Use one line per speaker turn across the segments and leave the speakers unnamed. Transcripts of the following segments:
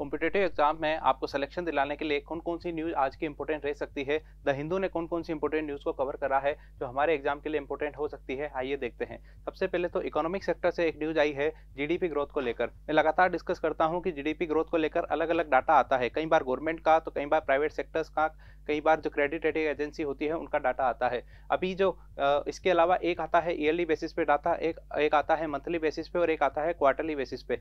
Competitive exam में आपको selection दिलाने के लिए कौन कौन सी न्यूज़ आज की इंपॉर्टेंट रह सकती है, द हिंदू ने कौन कौन सी इंपॉर्टेंट न्यूज़ को कवर करा है जो हमारे एग्जाम के लिए इंपॉर्टेंट हो सकती है, आइए देखते हैं। सबसे पहले तो इकोनॉमिक सेक्टर से एक न्यूज़ आई है जीडीपी ग्रोथ को लेकर। मैं लगातार डिस्कस करता हूं कि जीडीपी ग्रोथ को लेकर अलग अलग डाटा आता है, कई बार गवर्नमेंट का तो कई बार प्राइवेट सेक्टर्स का, कई बार जो क्रेडिट रेटिंग एजेंसी होती है उनका डाटा आता है। अभी जो इसके अलावा एक आता है ईयरली बेसिस पे डाटा, एक आता है मंथली बेसिस पे और एक आता है क्वार्टरली बेसिस पे।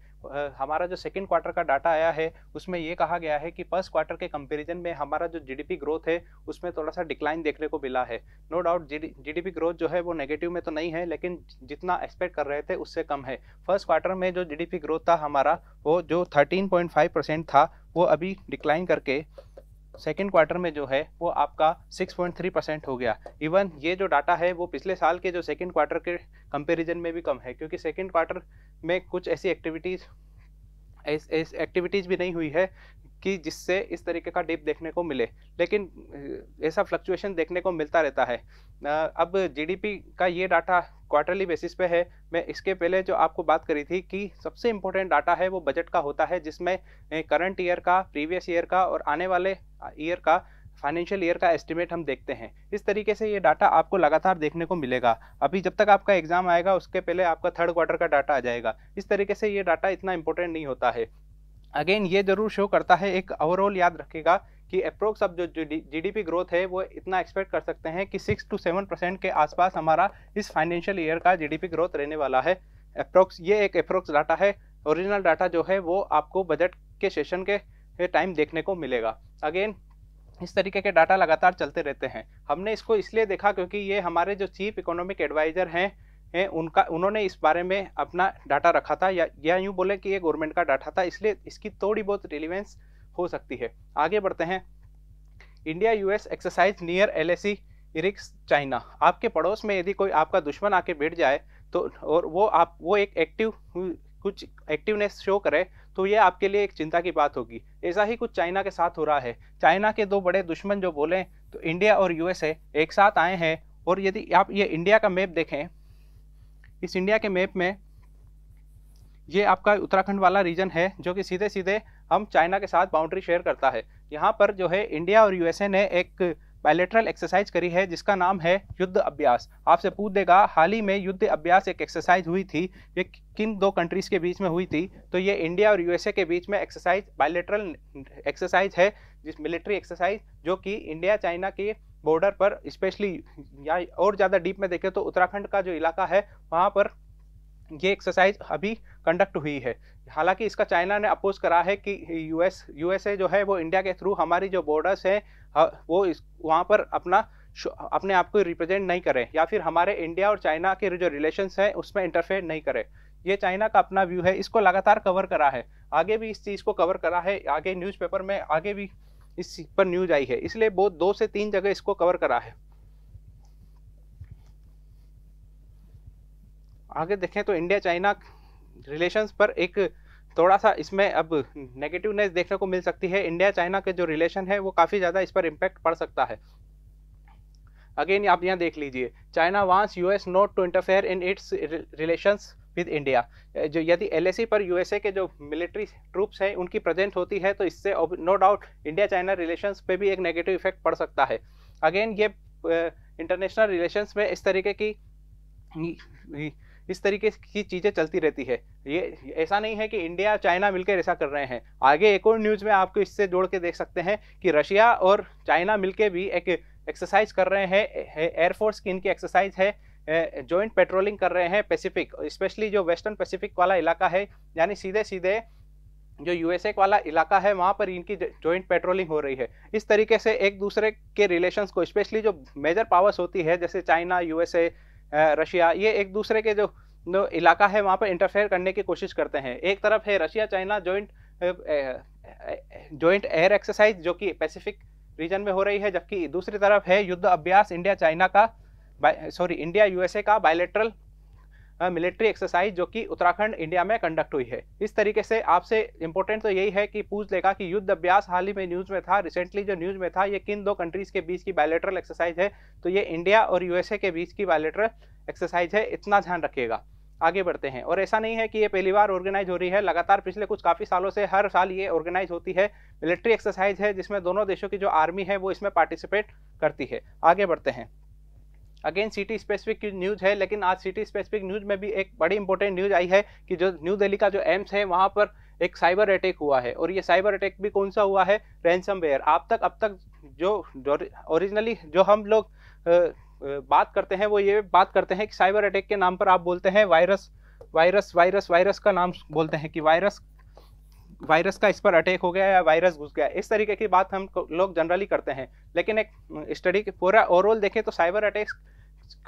हमारा जो सेकंड क्वार्टर का डाटा आया है उसमें ये कहा गया है कि फर्स्ट क्वार्टर के कंपैरिजन में हमारा जो जीडीपी ग्रोथ है उसमें थोड़ा सा डिक्लाइन देखने को मिला है। नो डाउट जीडीपी ग्रोथ जो है वो नेगेटिव में तो नहीं है, लेकिन जितना एक्सपेक्ट कर रहे थे उससे कम है। फर्स्ट क्वार्टर में जो जीडीपी ग्रोथ था हमारा वो जो 13.5% था वो अभी डिक्लाइन करके सेकेंड क्वार्टर में जो है वो आपका 6.3% हो गया। इवन ये जो डाटा है वो पिछले साल के जो सेकेंड क्वार्टर के कंपैरिजन में भी कम है, क्योंकि सेकेंड क्वार्टर में कुछ ऐसी एक्टिविटीज़ भी नहीं हुई है कि जिससे इस तरीके का डिप देखने को मिले, लेकिन ऐसा फ्लक्चुएशन देखने को मिलता रहता है। अब जीडीपी का ये डाटा क्वार्टरली बेसिस पे है। मैं इसके पहले जो आपको बात करी थी कि सबसे इम्पोर्टेंट डाटा है वो बजट का होता है, जिसमें करंट ईयर का, प्रीवियस ईयर का और आने वाले ईयर का, फाइनेंशियल ईयर का एस्टिमेट हम देखते हैं। इस तरीके से ये डाटा आपको लगातार देखने को मिलेगा। अभी जब तक आपका एग्जाम आएगा उसके पहले आपका थर्ड क्वार्टर का डाटा आ जाएगा। इस तरीके से ये डाटा इतना इंपॉर्टेंट नहीं होता है। अगेन ये जरूर शो करता है, एक ओवरऑल याद रखेगा कि अप्रोक्स अब जो जीडीपी ग्रोथ है वो इतना एक्सपेक्ट कर सकते हैं कि 6 to 7% के आसपास हमारा इस फाइनेंशियल ईयर का जीडीपी ग्रोथ रहने वाला है। अप्रोक्स ये एक अप्रोक्स डाटा है। ओरिजिनल डाटा जो है वो आपको बजट के सेशन के टाइम देखने को मिलेगा। अगेन इस तरीके के डाटा लगातार चलते रहते हैं। हमने इसको इसलिए देखा क्योंकि ये हमारे जो चीफ इकोनॉमिक एडवाइजर हैं उन्होंने इस बारे में अपना डाटा रखा था, या यूँ बोले कि ये गवर्नमेंट का डाटा था, इसलिए इसकी थोड़ी बहुत रिलेवेंस हो सकती है। आगे बढ़ते हैं। India US exercise near LAC irks China. आपके पड़ोस में यदि कोई आपका दुश्मन आके बैठ जाए तो और वो एक कुछ एक्टिवनेस शो करे तो ये आपके लिए एक चिंता की बात होगी। ऐसा ही कुछ चाइना के साथ हो रहा है। चाइना के दो बड़े दुश्मन जो बोले तो इंडिया और यूएसए एक साथ आए हैं। और यदि आप ये इंडिया का मैप देखें, इस इंडिया के मैप में ये आपका उत्तराखंड वाला रीजन है जो कि सीधे सीधे हम चाइना के साथ बाउंड्री शेयर करता है। यहाँ पर जो है इंडिया और यूएसए ने एक बायलैटरल एक्सरसाइज करी है जिसका नाम है युद्ध अभ्यास। आपसे पूछ देगा हाल ही में युद्ध अभ्यास एक एक्सरसाइज हुई थी, ये किन दो कंट्रीज के बीच में हुई थी? तो ये इंडिया और यूएसए के बीच में एक्सरसाइज, बायलैटरल एक्सरसाइज है, जिस मिलिट्री एक्सरसाइज जो कि इंडिया चाइना के बॉर्डर पर, स्पेशली या और ज़्यादा डीप में देखें तो उत्तराखंड का जो इलाका है वहाँ पर ये एक्सरसाइज अभी कंडक्ट हुई है। हालांकि इसका चाइना ने अपोज करा है कि यूएसए जो है वो इंडिया के थ्रू हमारी जो बॉर्डर्स हैं वो वहाँ पर अपने आप को रिप्रेजेंट नहीं करे, या फिर हमारे इंडिया और चाइना के जो रिलेशंस हैं उसमें इंटरफेयर नहीं करे। ये चाइना का अपना व्यू है, इसको लगातार कवर करा है, आगे भी इस चीज़ को कवर करा है, आगे न्यूज़पेपर में आगे भी इस पर न्यूज आई है, इसलिए बहुत 2 से 3 जगह इसको कवर करा है। आगे देखें तो इंडिया चाइना रिलेशंस पर एक थोड़ा सा इसमें अब नेगेटिवनेस देखने को मिल सकती है। इंडिया चाइना के जो रिलेशन है वो काफ़ी ज़्यादा इस पर इम्पैक्ट पड़ सकता है। अगेन आप यहाँ देख लीजिए, China wants US not to interfere in its relations with India. जो यदि एलएसी पर यूएसए के जो मिलिट्री ट्रूप्स हैं उनकी प्रेजेंट होती है तो इससे no doubt India China relations पे भी एक नेगेटिव इफेक्ट पड़ सकता है। अगेन ये इंटरनेशनल रिलेशंस में इस तरीके की चीज़ें चलती रहती है। ये ऐसा नहीं है कि इंडिया चाइना मिलकर ऐसा कर रहे हैं। आगे एक और न्यूज़ में आपको इससे जोड़ के देख सकते हैं कि रशिया और चाइना मिलकर भी एक एक्सरसाइज कर रहे हैं, एयरफोर्स की इनकी एक्सरसाइज है, जॉइंट पेट्रोलिंग कर रहे हैं पैसिफिक, स्पेशली जो वेस्टर्न पैसिफिक वाला इलाका है, यानी सीधे सीधे जो यूएसए वाला इलाका है वहाँ पर इनकी जॉइंट पेट्रोलिंग हो रही है। इस तरीके से एक दूसरे के रिलेशंस को, स्पेशली जो मेजर पावर्स होती है जैसे चाइना, यूएसए, रशिया, ये एक दूसरे के जो इलाका है वहाँ पर इंटरफेयर करने की कोशिश करते हैं। एक तरफ है Russia China joint air exercise जो कि पैसिफिक रीजन में हो रही है, जबकि दूसरी तरफ है युद्ध अभ्यास इंडिया यूएसए का बायलैटरल मिलिट्री एक्सरसाइज जो कि उत्तराखंड इंडिया में कंडक्ट हुई है। इस तरीके से आपसे इंपॉर्टेंट तो यही है कि पूछ लेगा कि युद्ध अभ्यास हाल ही में न्यूज़ में था, रिसेंटली जो न्यूज़ में था, ये किन दो कंट्रीज़ के बीच की बायलैटरल एक्सरसाइज है? तो ये इंडिया और यूएसए के बीच की बायलैटरल एक्सरसाइज है, इतना ध्यान रखिएगा। आगे बढ़ते हैं। और ऐसा नहीं है कि ये पहली बार ऑर्गेनाइज हो रही है, लगातार पिछले कुछ काफ़ी सालों से हर साल ये ऑर्गेनाइज होती है। मिलिट्री एक्सरसाइज है जिसमें दोनों देशों की जो आर्मी है वो इसमें पार्टिसिपेट करती है। आगे बढ़ते हैं। अगेन सिटी स्पेसिफिक की न्यूज़ है, लेकिन आज सिटी स्पेसिफिक न्यूज़ में भी एक बड़ी इंपॉर्टेंट न्यूज़ आई है कि जो न्यू दिल्ली का जो एम्स है वहाँ पर एक साइबर अटैक हुआ है। और ये साइबर अटैक भी कौन सा हुआ है? रैंसमवेयर। अब तक जो ओरिजिनली जो हम लोग बात करते हैं वो ये बात करते हैं कि साइबर अटैक के नाम पर आप बोलते हैं वायरस का नाम बोलते हैं कि वायरस का इस पर अटैक हो गया या वायरस घुस गया, इस तरीके की बात हम लोग जनरली करते हैं। लेकिन एक स्टडी के पूरा ओवरऑल देखें तो साइबर अटैक्स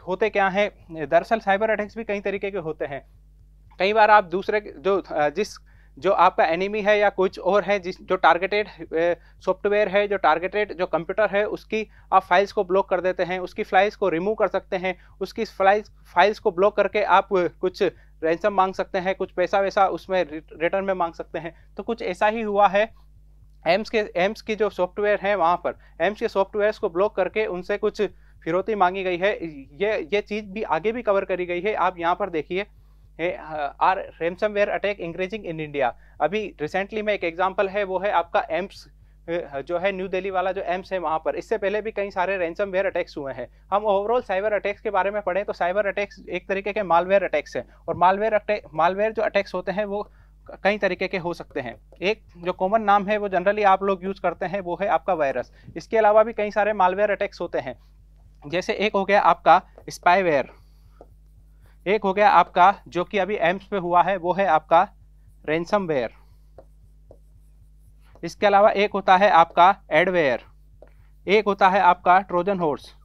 होते क्या हैं? दरअसल साइबर अटैक्स भी कई तरीके के होते हैं। कई बार आप दूसरे जो आपका एनिमी है या कुछ और है, जो टारगेटेड सॉफ्टवेयर है, जो टारगेटेड जो कंप्यूटर है, उसकी आप फाइल्स को ब्लॉक कर देते हैं, उसकी फाइल्स को रिमूव कर सकते हैं, उसकी फाइल्स को ब्लॉक करके आप कुछ रैंसम मांग सकते हैं, कुछ पैसा वैसा उसमें रिटर्न में मांग सकते हैं। तो कुछ ऐसा ही हुआ है। एम्स की जो सॉफ्टवेयर है वहाँ पर एम्स के सॉफ्टवेयर्स को ब्लॉक करके उनसे कुछ फिरौती मांगी गई है। ये चीज़ भी आगे भी कवर करी गई है। आप यहाँ पर देखिए, are ransomware attack increasing in India. अभी रिसेंटली में एक एग्जांपल है, वो है आपका एम्स जो है न्यू दिल्ली वाला जो एम्स है वहाँ पर। इससे पहले भी कई सारे रैंसमवेयर अटैक्स हुए हैं। हम ओवरऑल साइबर अटैक्स के बारे में पढ़ें तो साइबर अटैक्स एक तरीके के मालवेयर अटैक्स हैं। और मालवेयर जो अटैक्स होते हैं वो कई तरीके के हो सकते हैं। एक जो कॉमन नाम है वो जनरली आप लोग यूज करते हैं वो है आपका वायरस। इसके अलावा भी कई सारे मालवेयर अटैक्स होते हैं। जैसे एक हो गया आपका स्पाईवेयर, एक हो गया आपका जो कि अभी एम्स पे हुआ है वो है आपका रैंसमवेयर। इसके अलावा एक होता है आपका एडवेयर, एक होता है आपका ट्रोजन हॉर्स।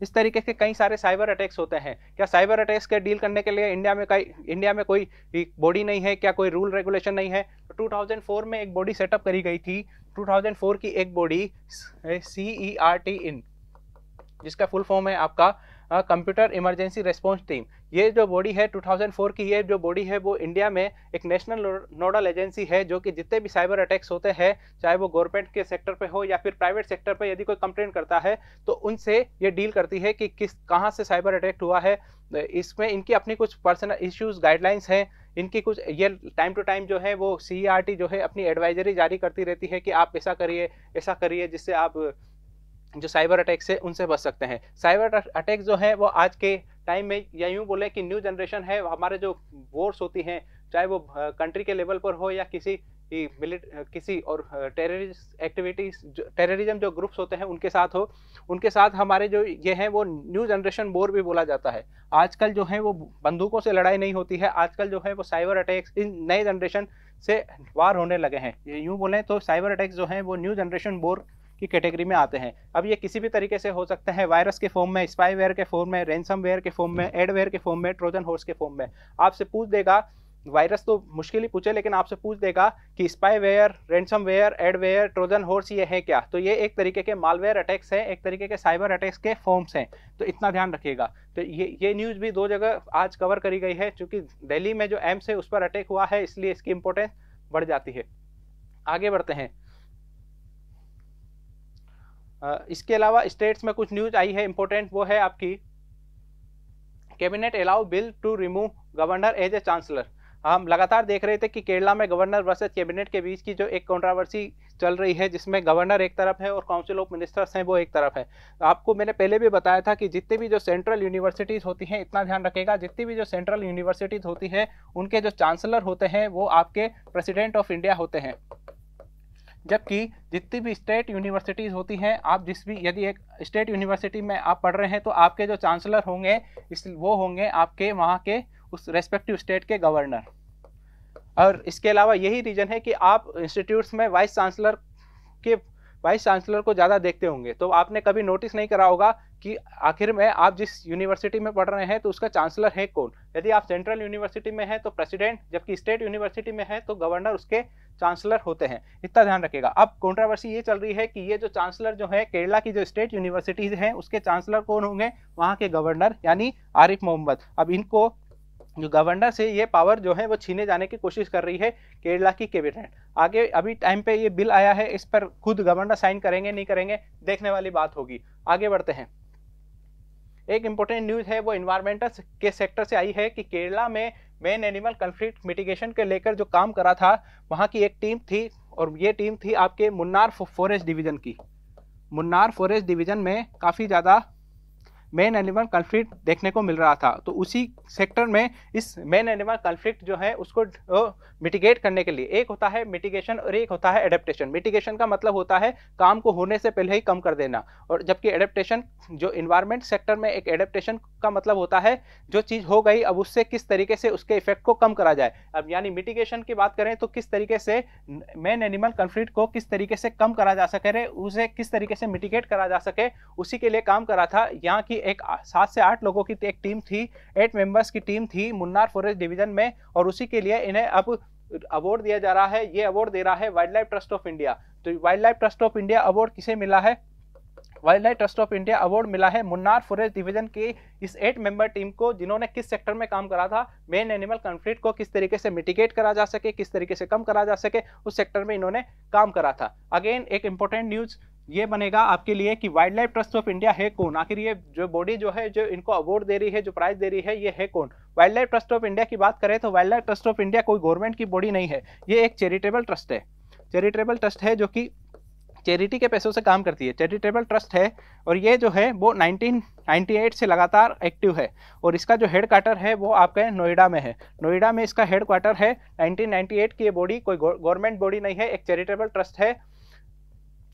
इस तरीके के कई सारे साइबर अटैक्स होते हैं। क्या साइबर अटैक्स के डील करने के लिए इंडिया में कोई बॉडी नहीं है? क्या कोई रूल रेगुलेशन नहीं है? तो 2004 में एक बॉडी सेटअप करी गई थी। 2004 की एक बॉडी CERT इन, जिसका फुल फॉर्म है आपका कंप्यूटर इमरजेंसी रेस्पॉन्स टीम। ये जो बॉडी है 2004 की, ये जो बॉडी है वो इंडिया में एक नेशनल नोडल एजेंसी है, जो कि जितने भी साइबर अटैक्स होते हैं, चाहे वो गवर्नमेंट के सेक्टर पे हो या फिर प्राइवेट सेक्टर पे, यदि कोई कंप्लेंट करता है तो उनसे ये डील करती है कि कहाँ से साइबर अटैक हुआ है। इसमें इनकी अपनी कुछ पर्सनल इश्यूज गाइडलाइंस हैं। इनकी कुछ ये टाइम टू टाइम जो है वो CERT जो है अपनी एडवाइजरी जारी करती रहती है कि आप ऐसा करिए जिससे आप जो साइबर अटैक से उनसे बच सकते हैं। साइबर अटैक जो है वो आज के टाइम में, या यूँ बोले कि न्यू जनरेशन है, हमारे जो वॉर्स होती हैं, चाहे वो कंट्री के लेवल पर हो या किसी और टेररिज्म जो ग्रुप्स होते हैं उनके साथ हो, उनके साथ हमारे जो ये हैं वो न्यू जनरेशन वॉर भी बोला जाता है। आजकल जो है वो बंदूकों से लड़ाई नहीं होती है, आजकल जो है वो साइबर अटैक्स इन नए जनरेशन से वार होने लगे हैं। यूँ बोलें तो साइबर अटैक्स जो हैं वो न्यू जनरेशन वॉर की कैटेगरी में आते हैं। अब ये किसी भी तरीके से हो सकते हैं, वायरस के फॉर्म में, स्पाईवेयर के फॉर्म में, रैंसमवेयर के फॉर्म में, एडवेयर के फॉर्म में, ट्रोजन हॉर्स के फॉर्म में। आपसे पूछ देगा, वायरस तो मुश्किल ही पूछे, लेकिन आपसे पूछ देगा कि spyware, ransomware, adware, Trojan horse ये है क्या? तो ये एक तरीके के मालवेयर अटैक्स हैं, एक तरीके के साइबर अटैक्स के फॉर्म्स हैं। तो इतना ध्यान रखिएगा। तो ये न्यूज़ भी दो जगह आज कवर करी गई है, क्योंकि दिल्ली में जो एम्स है उस पर अटैक हुआ है, इसलिए इसकी इंपॉर्टेंस बढ़ जाती है। आगे बढ़ते हैं। इसके अलावा स्टेट्स में कुछ न्यूज आई है इंपॉर्टेंट, वो है आपकी cabinet allow bill to remove governor as a chancellor. हम लगातार देख रहे थे कि केरला में गवर्नर वर्सेस कैबिनेट के बीच की जो एक कंट्रोवर्सी चल रही है, जिसमें गवर्नर एक तरफ है और काउंसिल ऑफ मिनिस्टर्स हैं वो एक तरफ है। आपको मैंने पहले भी बताया था कि जितनी भी जो सेंट्रल यूनिवर्सिटीज़ होती हैं, इतना ध्यान रखेगा, जितनी भी जो सेंट्रल यूनिवर्सिटीज़ होती है उनके जो चांसलर होते हैं वो आपके प्रेसिडेंट ऑफ इंडिया होते हैं। जबकि जितनी भी स्टेट यूनिवर्सिटीज़ होती हैं, आप यदि एक स्टेट यूनिवर्सिटी में आप पढ़ रहे हैं तो आपके जो चांसलर होंगे वो होंगे आपके वहाँ के उस रेस्पेक्टिव स्टेट के गवर्नर। और इसके अलावा यही रीज़न है कि आप इंस्टीट्यूट्स में वाइस चांसलर को ज़्यादा देखते होंगे। तो आपने कभी नोटिस नहीं करा होगा कि आखिर में आप जिस यूनिवर्सिटी में पढ़ रहे हैं तो उसका चांसलर है कौन। यदि आप सेंट्रल यूनिवर्सिटी में है तो प्रेसिडेंट, जबकि स्टेट यूनिवर्सिटी में है तो गवर्नर उसके चांसलर होते हैं। इतना ध्यान रखिएगा। अब कंट्रोवर्सी ये चल रही है कि ये जो चांसलर जो है केरला की जो स्टेट यूनिवर्सिटीज़ हैं उसके चांसलर कौन होंगे? वहाँ के गवर्नर यानी आरिफ मोहम्मद। अब इनको जो गवर्नर से ये पावर जो है वो छीने जाने की कोशिश कर रही है केरला की कैबिनेट। आगे अभी टाइम पे ये बिल आया है, इस पर खुद गवर्नर साइन करेंगे नहीं करेंगे, देखने वाली बात होगी। आगे बढ़ते हैं। एक इंपॉर्टेंट न्यूज़ है वो इन्वायरमेंटल के सेक्टर से आई है कि केरला में मेन एनिमल कॉन्फ्लिक्ट मिटिगेशन के लेकर जो काम करा था, वहाँ की एक टीम थी और ये टीम थी आपके मुन्नार फॉरेस्ट डिवीजन की। मुन्नार फॉरेस्ट डिवीजन में काफ़ी ज़्यादा मेन एनिमल कॉन्फ्लिक्ट देखने को मिल रहा था, तो उसी सेक्टर में इस मेन एनिमल कॉन्फ्लिक्ट जो है उसको मिटिगेट करने के लिए एक होता है मिटिगेशन और एक होता है एडेप्टेशन। मिटिगेशन का मतलब होता है काम को होने से पहले ही कम कर देना, और जबकि एडेप्टेशन जो इन्वायरमेंट सेक्टर में एक एडेप्टेशन का मतलब होता है जो चीज़ हो गई अब उससे किस तरीके से उसके इफेक्ट को कम करा जाए। अब यानी मिटिगेशन की बात करें तो किस तरीके से मेन एनिमल कॉन्फ्लिक्ट को किस तरीके से कम करा जा सके, उसे किस तरीके से मिटिगेट करा जा सके, उसी के लिए काम करा था। यहाँ की एक 7 से 8 लोगों की एक टीम थी, 8 मेंबर्स की टीम थी मुन्नार फॉरेस्ट डिवीजन में, और उसी के लिए इन्हें अब अवार्ड दिया जा रहा है। ये अवार्ड दे रहा है wildlife Trust of India. तो wildlife Trust of India award किसे मिला है? Wildlife Trust of India award मिला है मुन्नार फॉरेस्ट डिवीजन की इस 8 मेंबर टीम को, जिन्होंने किस सेक्टर में काम करा था, मेन एनिमल कॉन्फ्लिक्ट को किस तरीके से मिटिगेट करा जा सके, किस तरीके से कम करा जा सके, उस सेक्टर में इन्होंने काम करा था। अगेन एक इंपॉर्टेंट न्यूज ये बनेगा आपके लिए कि wild life Trust of India है कौन, आखिर ये जो बॉडी जो है जो इनको अवार्ड दे रही है, जो प्राइज दे रही है, ये है कौन? Wild life Trust of India की बात करें तो wildlife Trust of India कोई गवर्नमेंट की बॉडी नहीं है, ये एक चैरिटेबल ट्रस्ट है। चैरिटेबल ट्रस्ट है जो कि चैरिटी के पैसों से काम करती है, चैरिटेबल ट्रस्ट है, और ये जो है वो 1998 से लगातार एक्टिव है, और इसका जो हेड क्वार्टर है वो आपके नोएडा में है। नोएडा में इसका हेड क्वार्टर है। 1998 की ये बॉडी कोई गवर्नमेंट बॉडी नहीं है, एक चैरिटेबल ट्रस्ट है।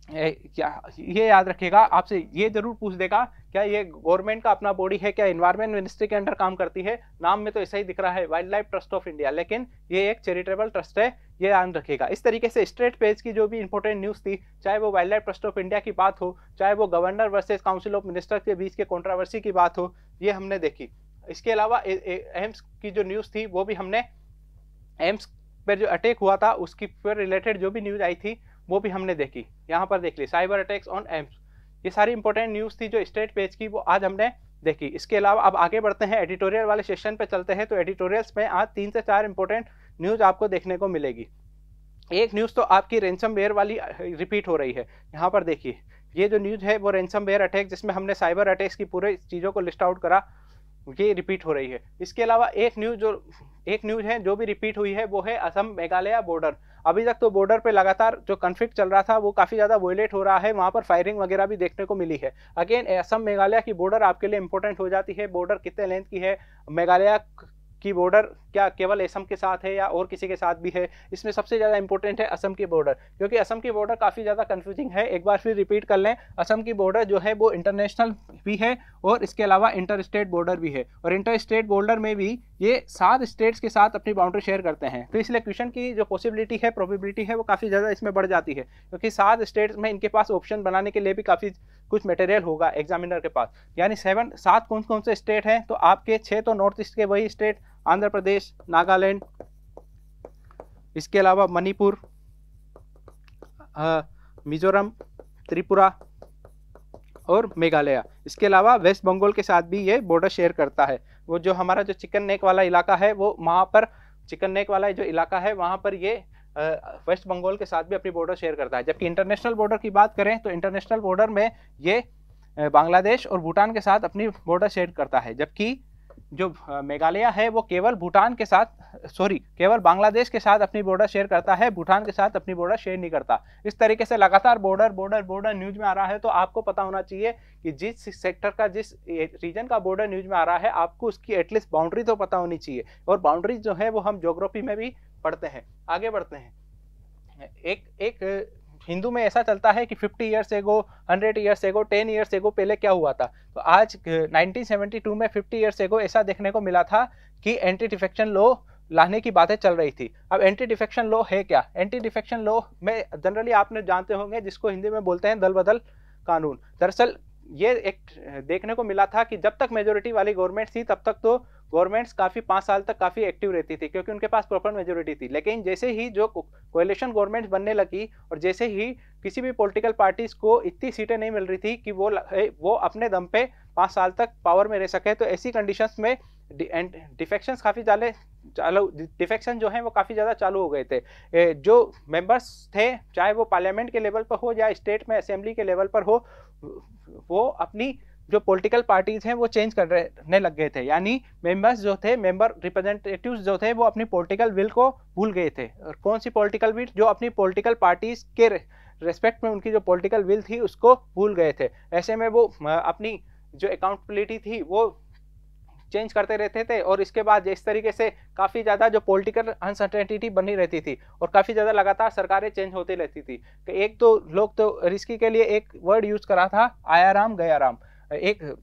क्या ये याद रखिएगा, आपसे ये जरूर पूछ देगा क्या ये गवर्नमेंट का अपना बॉडी है, क्या इन्वायरमेंट मिनिस्ट्री के अंडर काम करती है? नाम में तो ऐसा ही दिख रहा है wildlife Trust of India, लेकिन ये एक चैरिटेबल ट्रस्ट है, ये याद रखिएगा। इस तरीके से स्टेट पेज की जो भी इंपॉर्टेंट न्यूज़ थी, चाहे वो wild life Trust of India की बात हो, चाहे वो governor versus council of minister के बीच के कंट्रोवर्सी की बात हो, ये हमने देखी। इसके अलावा एम्स की जो न्यूज़ थी वो भी हमने, एम्स पर जो अटैक हुआ था उसकी पर रिलेटेड जो भी न्यूज़ आई थी वो भी हमने देखी। यहाँ पर देख ली साइबर अटैक्स ऑन एम्स, ये सारी इंपॉर्टेंट न्यूज़ थी जो स्टेट पेज की, वो आज हमने देखी। इसके अलावा अब आगे बढ़ते हैं, एडिटोरियल वाले सेक्शन पे चलते हैं। तो एडिटोरियल्स में आज 3 से 4 इंपॉर्टेंट न्यूज़ आपको देखने को मिलेगी। एक न्यूज़ तो आपकी रैंसमवेयर वाली रिपीट हो रही है। यहाँ पर देखिए ये जो न्यूज़ है वो रैंसमवेयर अटैक, जिसमें हमने साइबर अटैक्स की पूरे चीज़ों को लिस्ट आउट करा, ये रिपीट हो रही है। इसके अलावा एक न्यूज़ है जो भी रिपीट हुई है वो है असम मेघालय बॉर्डर। अभी तक तो बॉर्डर पे लगातार जो कॉन्फ्लिक्ट चल रहा था वो काफ़ी ज़्यादा वोलेट हो रहा है, वहाँ पर फायरिंग वगैरह भी देखने को मिली है। अगेन असम मेघालय की बॉर्डर आपके लिए इंपॉर्टेंट हो जाती है। बॉर्डर कितने लेंथ की है, मेघालय की बॉर्डर क्या केवल असम के साथ है या और किसी के साथ भी है? इसमें सबसे ज़्यादा इंपॉर्टेंट है असम की बॉर्डर, क्योंकि असम की बॉर्डर काफ़ी ज़्यादा कंफ्यूजिंग है। एक बार फिर रिपीट कर लें, असम की बॉर्डर जो है वो इंटरनेशनल भी है और इसके अलावा इंटर स्टेट बॉर्डर भी है, और इंटर स्टेट बॉर्डर में भी ये 7 स्टेट्स के साथ अपनी बाउंड्री शेयर करते हैं। तो इसलिए क्वेश्चन की जो पॉसिबिलिटी है, प्रोबेबिलिटी है, वो काफ़ी ज़्यादा इसमें बढ़ जाती है, क्योंकि 7 स्टेट्स में इनके पास ऑप्शन बनाने के लिए भी काफ़ी कुछ मटेरियल होगा एग्जामिनर के पास। यानी 7 कौन कौन से स्टेट हैं? तो आपके 6 तो नॉर्थ ईस्ट के वही स्टेट, आंध्र प्रदेश, नागालैंड, इसके अलावा मणिपुर, मिजोरम, त्रिपुरा और मेघालय। इसके अलावा वेस्ट बंगाल के साथ भी ये बॉर्डर शेयर करता है। वो जो हमारा जो चिकन नेक वाला इलाका है, वो वहाँ पर चिकन नेक वाला जो इलाका है वहाँ पर ये वेस्ट बंगाल के साथ भी अपनी बॉर्डर शेयर करता है। जबकि इंटरनेशनल बॉर्डर की बात करें तो इंटरनेशनल बॉर्डर में ये बांग्लादेश और भूटान के साथ अपनी बॉर्डर शेयर करता है। जबकि जो मेघालय है वो केवल केवल बांग्लादेश के साथ अपनी बॉर्डर शेयर करता है, भूटान के साथ अपनी बॉर्डर शेयर नहीं करता। इस तरीके से लगातार बॉर्डर न्यूज में आ रहा है। तो आपको पता होना चाहिए कि जिस सेक्टर का, जिस रीजन का बॉर्डर न्यूज में आ रहा है, आपको उसकी एटलीस्ट बाउंड्री तो पता होनी चाहिए, और बाउंड्री जो है वो हम ज्योग्राफी में भी पढ़ते हैं। आगे बढ़ते हैं। एक हिंदू में ऐसा चलता है कि 50 years ago, 100 years ago, 10 years ago पहले क्या हुआ था। तो आज 1972 में 50 ईयर्स एगो ऐसा देखने को मिला था कि एंटी डिफेक्शन लॉ लाने की बातें चल रही थी। अब एंटी डिफेक्शन लॉ है क्या? एंटी डिफेक्शन लॉ में जनरली आपने जानते होंगे जिसको हिंदी में बोलते हैं दल बदल कानून। दरअसल ये एक देखने को मिला था कि जब तक मेजोरिटी वाली गवर्नमेंट थी तब तक तो गवर्नमेंट्स काफ़ी 5 साल तक काफ़ी एक्टिव रहती थी, क्योंकि उनके पास प्रॉपर मेजोरिटी थी। लेकिन जैसे ही जो कोएलिशन गवर्नमेंट्स बनने लगी और जैसे ही किसी भी पॉलिटिकल पार्टीज को इतनी सीटें नहीं मिल रही थी कि वो अपने दम पे 5 साल तक पावर में रह सके, तो ऐसी कंडीशंस में डिफेक्शन जो है वो काफ़ी ज़्यादा चालू हो गए थे। जो मेंबर्स थे, चाहे वो पार्लियामेंट के लेवल पर हो या स्टेट में असेंबली के लेवल पर हो, वो अपनी जो पॉलिटिकल पार्टीज हैं वो चेंज करने लग गए थे, यानी मेंबर्स जो थे, मेंबर रिप्रेजेंटेटिव्स जो थे, वो अपनी पॉलिटिकल विल को भूल गए थे। और कौन सी पॉलिटिकल विल? जो अपनी पॉलिटिकल पार्टीज के रेस्पेक्ट में उनकी जो पॉलिटिकल विल थी उसको भूल गए थे। ऐसे में वो अपनी जो अकाउंटेबिलिटी थी वो चेंज करते रहते थे, और इसके बाद इस तरीके से काफ़ी ज़्यादा जो पॉलिटिकल अनसर्टेनिटी बनी रहती थी, और काफ़ी ज़्यादा लगातार सरकारें चेंज होती रहती थी। एक तो लोग तो रिस्की के लिए एक वर्ड यूज़ करा था, आया राम गया राम। एक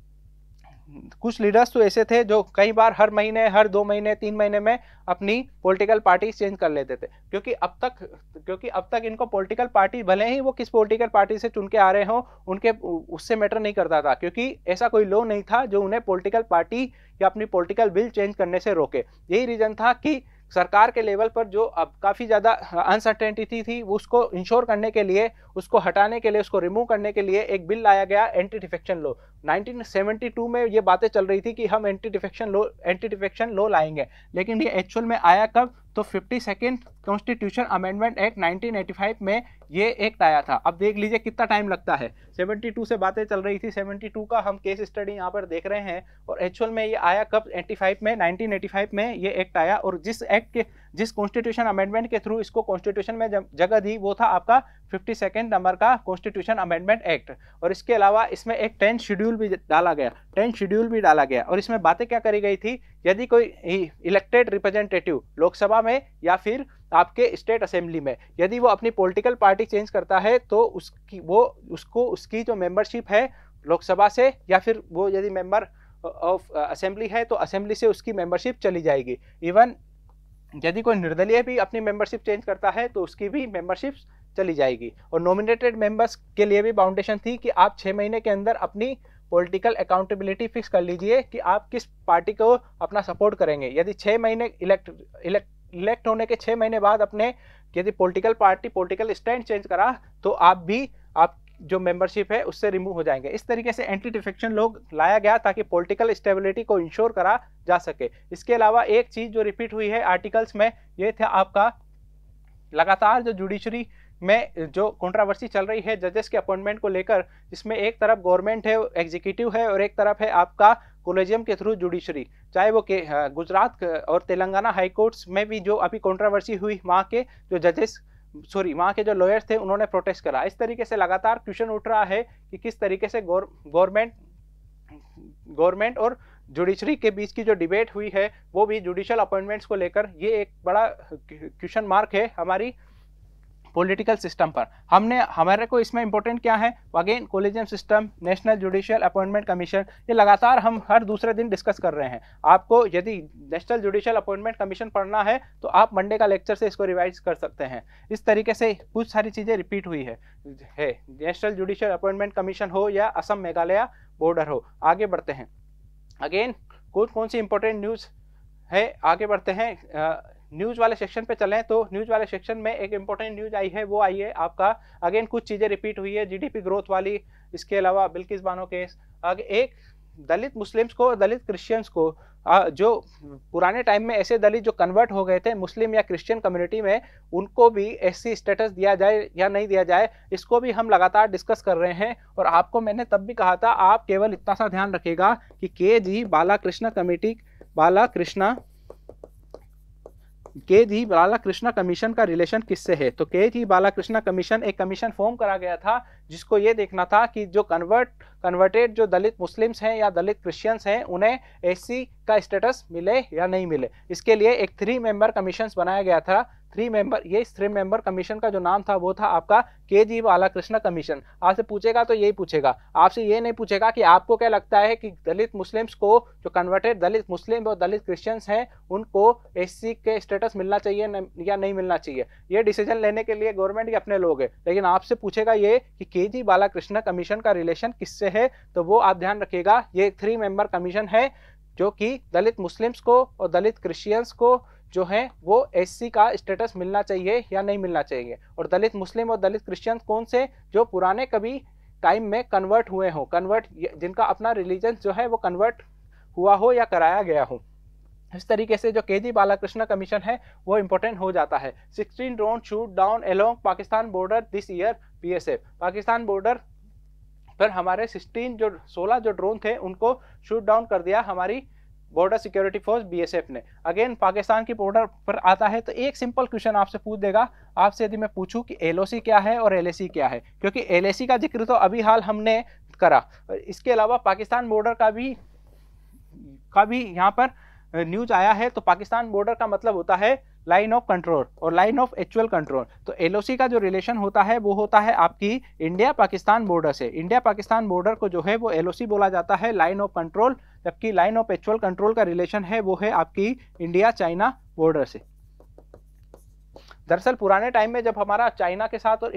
कुछ लीडर्स तो ऐसे थे जो कई बार हर महीने, हर 2 महीने, 3 महीने में अपनी पॉलिटिकल पार्टी चेंज कर लेते थे, क्योंकि अब तक इनको पॉलिटिकल पार्टी, भले ही वो किस पॉलिटिकल पार्टी से चुन के आ रहे हो, उनके उससे मैटर नहीं करता था, क्योंकि ऐसा कोई लॉ नहीं था जो उन्हें पॉलिटिकल पार्टी या अपनी पॉलिटिकल विल चेंज करने से रोके। यही रीजन था कि सरकार के लेवल पर जो अब काफ़ी ज़्यादा अनसर्टेनिटी थी उसको इंश्योर करने के लिए, उसको हटाने के लिए, उसको रिमूव करने के लिए एक बिल लाया गया, एंटी डिफेक्शन लॉ। 1972 में ये बातें चल रही थी कि हम एंटी डिफेक्शन लॉ लाएंगे, लेकिन ये एक्चुअल में आया कब? तो 52nd कॉन्स्टिट्यूशन अमेंडमेंट एक्ट 1985 में ये एक्ट आया था। अब देख लीजिए कितना टाइम लगता है, 72 से बातें चल रही थी, 72 का हम केस स्टडी यहाँ पर देख रहे हैं, और एक्चुअल में ये आया कब? 85 में, 1985 में ये एक्ट आया। और जिस कॉन्स्टिट्यूशन अमेंडमेंट के थ्रू इसको कॉन्स्टिट्यूशन में जगह दी वो था आपका 52nd नंबर का कॉन्स्टिट्यूशन अमेंडमेंट एक्ट। और इसके अलावा इसमें एक 10th शेड्यूल भी डाला गया, और इसमें बातें क्या करी गई थी? यदि कोई इलेक्टेड रिप्रेजेंटेटिव लोकसभा में या फिर आपके स्टेट असेंबली में, यदि वो अपनी पॉलिटिकल पार्टी चेंज करता है तो उसकी जो मेंबरशिप है लोकसभा से, या फिर वो यदि मेंबर ऑफ असेंबली है तो असेंबली से उसकी मेंबरशिप चली जाएगी। इवन यदि कोई निर्दलीय भी अपनी मेंबरशिप चेंज करता है तो उसकी भी मेंबरशिप चली जाएगी। और नॉमिनेटेड मेंबर्स के लिए भी बाउंडेशन थी कि आप 6 महीने के अंदर अपनी पॉलिटिकल अकाउंटेबिलिटी फिक्स कर लीजिए कि आप किस पार्टी को अपना सपोर्ट करेंगे। यदि 6 महीने इलेक्ट होने के 6 महीने बाद यदि पॉलिटिकल स्टैंड चेंज करा तो आप जो मेंबरशिप है उससे रिमूव हो जाएंगे। इस तरीके से एंटी डिफेक्शन लॉ लाया गया ताकि पॉलिटिकल स्टेबिलिटी को इंश्योर करा जा सके। इसके अलावा एक चीज जो रिपीट हुई है आर्टिकल्स में, ये था आपका लगातार जो जुडिशरी में जो कंट्रोवर्सी चल रही है जजेस के अपॉइंटमेंट को लेकर, जिसमें एक तरफ गवर्नमेंट है, एग्जीक्यूटिव है, और एक तरफ है आपका कोलेजियम के थ्रू जुडिशरी। चाहे वो गुजरात और तेलंगाना हाई कोर्ट्स में भी जो अभी कंट्रोवर्सी हुई, वहाँ के जो लॉयर्स थे उन्होंने प्रोटेस्ट करा। इस तरीके से लगातार क्वेश्चन उठ रहा है कि किस तरीके से गवर्नमेंट और जुडिशरी के बीच की जो डिबेट हुई है वो भी जुडिशियल अपॉइंटमेंट्स को लेकर, ये एक बड़ा क्वेश्चन मार्क है हमारी पॉलिटिकल सिस्टम पर। हमारे को इसमें इंपॉर्टेंट क्या है? Again collegium system, national judicial appointment commission, ये लगातार हम हर दूसरे दिन डिस्कस कर रहे हैं। आपको यदि नेशनल जुडिशियल अपॉइंटमेंट कमीशन पढ़ना है तो आप मंडे का लेक्चर से इसको रिवाइज कर सकते हैं। इस तरीके से कुछ सारी चीज़ें रिपीट हुई है नेशनल जुडिशियल अपॉइंटमेंट कमीशन हो या असम मेघालय बॉर्डर हो। आगे बढ़ते हैं। अगेन कौन सी इंपॉर्टेंट न्यूज़ है, आगे बढ़ते हैं। न्यूज़ वाले सेक्शन पे चलें तो न्यूज़ वाले सेक्शन में एक इंपॉर्टेंट न्यूज़ आई है, वो आई है आपका, अगेन कुछ चीज़ें रिपीट हुई है, जीडीपी ग्रोथ वाली। इसके अलावा बिल्किस बानो केस, आगे एक दलित मुस्लिम्स को, दलित क्रिश्चियंस को, जो पुराने टाइम में ऐसे दलित जो कन्वर्ट हो गए थे मुस्लिम या क्रिश्चियन कम्युनिटी में, उनको भी एससी स्टेटस दिया जाए या नहीं दिया जाए, इसको भी हम लगातार डिस्कस कर रहे हैं। और आपको मैंने तब भी कहा था, आप केवल इतना सा ध्यान रखिएगा कि के.जी. बालाकृष्ण कमीशन का रिलेशन किससे है। तो के.जी. बालाकृष्ण कमीशन, एक कमीशन फॉर्म करा गया था जिसको ये देखना था कि जो कन्वर्टेड जो दलित मुस्लिम्स हैं या दलित क्रिश्चियंस हैं उन्हें एससी का स्टेटस मिले या नहीं मिले। इसके लिए एक 3 मेंबर कमीशन बनाया गया था। 3 मेंबर कमीशन का जो नाम था वो था आपका के.जी. बालाकृष्ण कमीशन। आपसे पूछेगा तो यही पूछेगा, आपसे ये नहीं पूछेगा कि आपको क्या लगता है कि दलित मुस्लिम्स को, जो कन्वर्टेड दलित मुस्लिम और दलित क्रिश्चियंस हैं, उनको एससी के स्टेटस मिलना चाहिए या नहीं मिलना चाहिए। ये डिसीजन लेने के लिए गवर्नमेंट के अपने लोग हैं, लेकिन आपसे पूछेगा ये कि के.जी. बालाकृष्ण कमीशन का रिलेशन किससे है। तो वो आप ध्यान रखिएगा, ये 3 मेंबर कमीशन है जो कि दलित मुस्लिम्स को और दलित क्रिश्चियंस को जो है वो एससी का स्टेटस मिलना चाहिए या नहीं मिलना चाहिए। और दलित मुस्लिम और दलित क्रिश्चियन कौन से? जो पुराने कभी टाइम में कन्वर्ट हुए हो, जिनका अपना रिलीजन जो है वो कन्वर्ट हुआ हो या कराया गया हो। इस तरीके से जो के.जी. बालाकृष्ण कमीशन है वो इंपॉर्टेंट हो जाता है। 16 drone shoot down along Pakistan border this year, PSF। Pakistan border पर हमारे 16 जो ड्रोन थे उनको शूट डाउन कर दिया हमारी बॉर्डर सिक्योरिटी फोर्स बीएसएफ ने। अगेन पाकिस्तान की बॉर्डर पर आता है तो एक सिंपल क्वेश्चन आपसे पूछ देगा, आपसे यदि मैं पूछूं कि एलओसी क्या है और एलएसी क्या है, क्योंकि एलएसी का जिक्र तो अभी हाल हमने करा, इसके अलावा पाकिस्तान बॉर्डर का भी यहाँ पर न्यूज आया है। तो पाकिस्तान बॉर्डर का मतलब होता है लाइन ऑफ कंट्रोल और लाइन ऑफ एक्चुअल कंट्रोल। तो एलओसी का जो रिलेशन होता है वो होता है आपकी इंडिया पाकिस्तान बॉर्डर से। इंडिया पाकिस्तान बॉर्डर को जो है वो एलओसी बोला जाता है, लाइन ऑफ कंट्रोल, जबकि लाइन ऑफ एक्चुअल कंट्रोल का रिलेशन है वो है आपकी इंडिया चाइना बॉर्डर से। दरअसल पुराने टाइम में जब हमारा चाइना के साथ और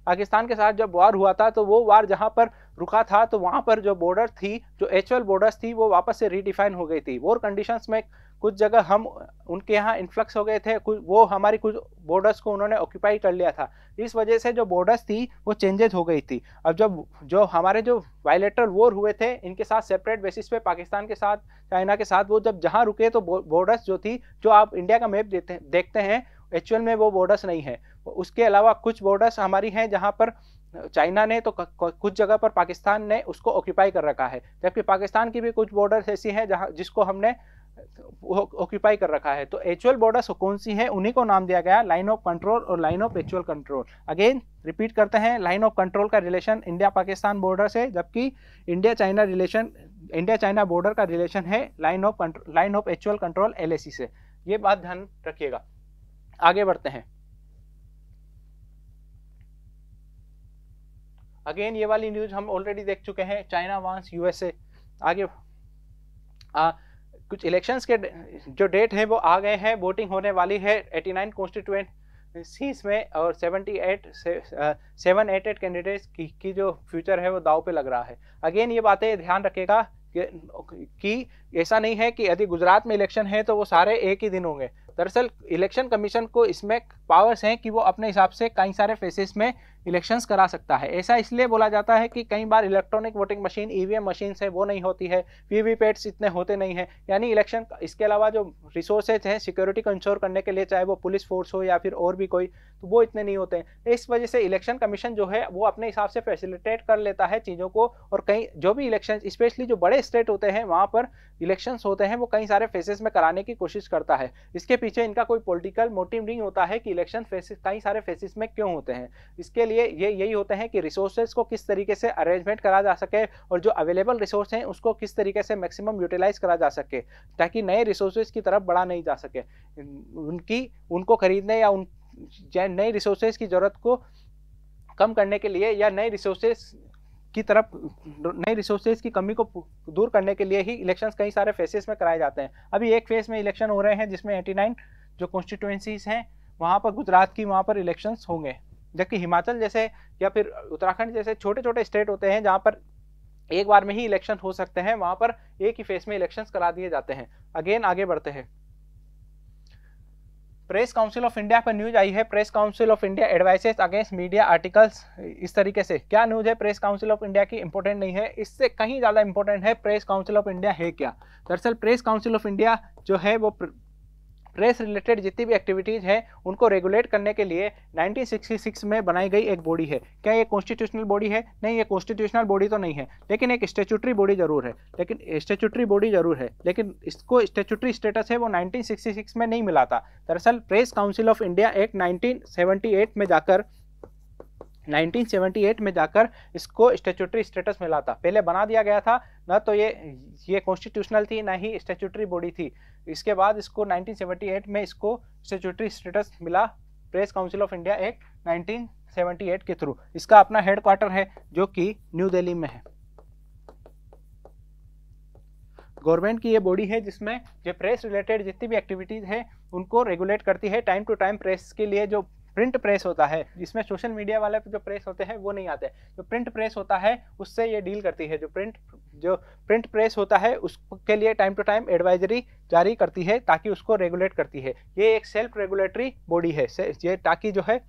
पाकिस्तान के साथ जब वार हुआ था, तो वो वार जहां पर रुका था तो वहां पर जो बॉर्डर थी, जो एक्चुअल बॉर्डर्स थी, वो वापस से रीडिफाइन हो गई थी। वॉर कंडीशंस में कुछ जगह हम उनके यहाँ इन्फ्लक्स हो गए थे, वो हमारी कुछ बॉर्डर्स को उन्होंने ऑक्यूपाई कर लिया था। इस वजह से जो बॉर्डर्स थी वो चेंजेस हो गई थी। अब जब जो हमारे जो बायलैटरल वॉर हुए थे इनके साथ सेपरेट बेसिस पे पाकिस्तान के साथ चाइना के साथ, वो जब जहाँ रुके तो बॉर्डर्स जो थी, जो आप इंडिया का मैप देखते हैं एक्चुअल में वो बॉर्डर्स नहीं है। उसके अलावा कुछ बॉर्डर्स हमारी हैं जहां पर चाइना ने तो कुछ जगह पर पाकिस्तान ने उसको ऑक्यूपाई कर रखा है, जबकि पाकिस्तान की भी कुछ बॉर्डर्स ऐसी हैं जहां जिसको हमने ऑक्यूपाई कर रखा है। तो एक्चुअल बॉर्डर्स कौन सी है, उन्हीं को नाम दिया गया लाइन ऑफ कंट्रोल और line of actual control. Again repeat करते हैं, लाइन ऑफ कंट्रोल का रिलेशन इंडिया पाकिस्तान बॉर्डर से, जबकि इंडिया चाइना बॉर्डर का रिलेशन है line of actual control LAC से। ये बात ध्यान रखिएगा। आगे बढ़ते हैं। अगेन ये वाली न्यूज हम ऑलरेडी देख चुके हैं, चाइना वांट्स यूएसए। आगे कुछ इलेक्शंस के जो डेट है वो आ गए हैं, वोटिंग होने वाली है 89 कॉन्स्टिट्यूएंसीज में और 788 कैंडिडेट्स की जो फ्यूचर है वो दाव पे लग रहा है। अगेन ये बातें ध्यान रखेगा कि ऐसा नहीं है कि यदि गुजरात में इलेक्शन है तो वो सारे एक ही दिन होंगे। दरअसल इलेक्शन कमीशन को इसमें पावर्स हैं कि वो अपने हिसाब से कई सारे फेसेस में इलेक्शंस करा सकता है। ऐसा इसलिए बोला जाता है कि कई बार electronic voting machine EVM machine है वो नहीं होती है, वीवीपैट्स इतने होते नहीं हैं, यानी इलेक्शन। इसके अलावा जो रिसोर्सेज हैं सिक्योरिटी को इंश्योर करने के लिए, चाहे वो पुलिस फोर्स हो या फिर और भी कोई, तो वो इतने नहीं होते हैं। इस वजह से इलेक्शन कमीशन जो है वो अपने हिसाब से फैसिलिटेट कर लेता है चीज़ों को, और कई जो भी इलेक्शन स्पेशली जो बड़े स्टेट होते हैं वहाँ पर इलेक्शंस होते हैं वो कई सारे फेसेस में कराने की कोशिश करता है। इसके पीछे इनका कोई पॉलिटिकल मोटिव नहीं होता है कि इलेक्शन फेसेस कई सारे फेसेस में क्यों होते हैं। इसके लिए यही होते हैं कि रिसोर्सेज को किस तरीके से अरेंजमेंट करा जा सके और जो अवेलेबल रिसोर्स हैं उसको किस तरीके से मैक्सिमम यूटिलाइज करा जा सके, ताकि नए रिसोर्सेज की तरफ बढ़ा नहीं जा सके। उनको खरीदने या नए रिसोर्सेज की जरूरत को कम करने के लिए या नए रिसोर्सेज की कमी को दूर करने के लिए ही इलेक्शंस कई सारे फेसेस में कराए जाते हैं। अभी एक फेज में इलेक्शन हो रहे हैं जिसमें 89 जो कॉन्स्टिट्यूएंसीज हैं वहाँ पर गुजरात की वहाँ पर इलेक्शंस होंगे, जबकि हिमाचल जैसे या फिर उत्तराखंड जैसे छोटे छोटे स्टेट होते हैं जहाँ पर एक बार में ही इलेक्शन हो सकते हैं, वहाँ पर एक ही फेज में इलेक्शंस करा दिए जाते हैं। अगेन आगे बढ़ते हैं। प्रेस काउंसिल ऑफ इंडिया पर न्यूज आई है, press council of India advices against media articles. इस तरीके से क्या न्यूज है प्रेस काउंसिल ऑफ इंडिया की, इंपॉर्टेंट नहीं है, इससे कहीं ज़्यादा इंपॉर्टेंट है प्रेस काउंसिल ऑफ इंडिया है क्या। दरअसल प्रेस काउंसिल ऑफ इंडिया जो है वो प्रेस रिलेटेड जितनी भी एक्टिविटीज़ हैं उनको रेगुलेट करने के लिए 1966 में बनाई गई एक बॉडी है। क्या ये कॉन्स्टिट्यूशनल बॉडी है? नहीं, ये कॉन्स्टिट्यूशनल बॉडी तो नहीं है, लेकिन एक स्टैट्यूटरी बॉडी जरूर है। लेकिन इसको स्टैट्यूटरी स्टेटस है वो 1966 में नहीं मिला था। दरअसल press council of India act 1978 में जाकर इसको स्टैट्यूटरी स्टेटस मिला था। पहले बना दिया गया था ना, तो ये कॉन्स्टिट्यूशनल थी ना ही स्टैट्यूटरी बॉडी थी। इसके बाद इसको 1978 में इसको स्टैट्यूटरी स्टेटस मिला press council of India act 1978 के थ्रू। इसका अपना हेडक्वार्टर है जो कि न्यू दिल्ली में है। गवर्नमेंट की ये बॉडी है जिसमें जो प्रेस रिलेटेड जितनी भी एक्टिविटीज़ है उनको रेगुलेट करती है। टाइम टू टाइम प्रेस के लिए जो प्रिंट प्रेस होता है, जिसमें सोशल मीडिया वाले जो प्रेस होते हैं वो नहीं आते, जो प्रिंट प्रेस होता है उससे ये डील करती है। जो प्रिंट प्रेस होता है उसके लिए टाइम टू टाइम एडवाइजरी जारी करती है ताकि उसको रेगुलेट करती है। ये एक सेल्फ रेगुलेटरी बॉडी है, ये ताकि जो है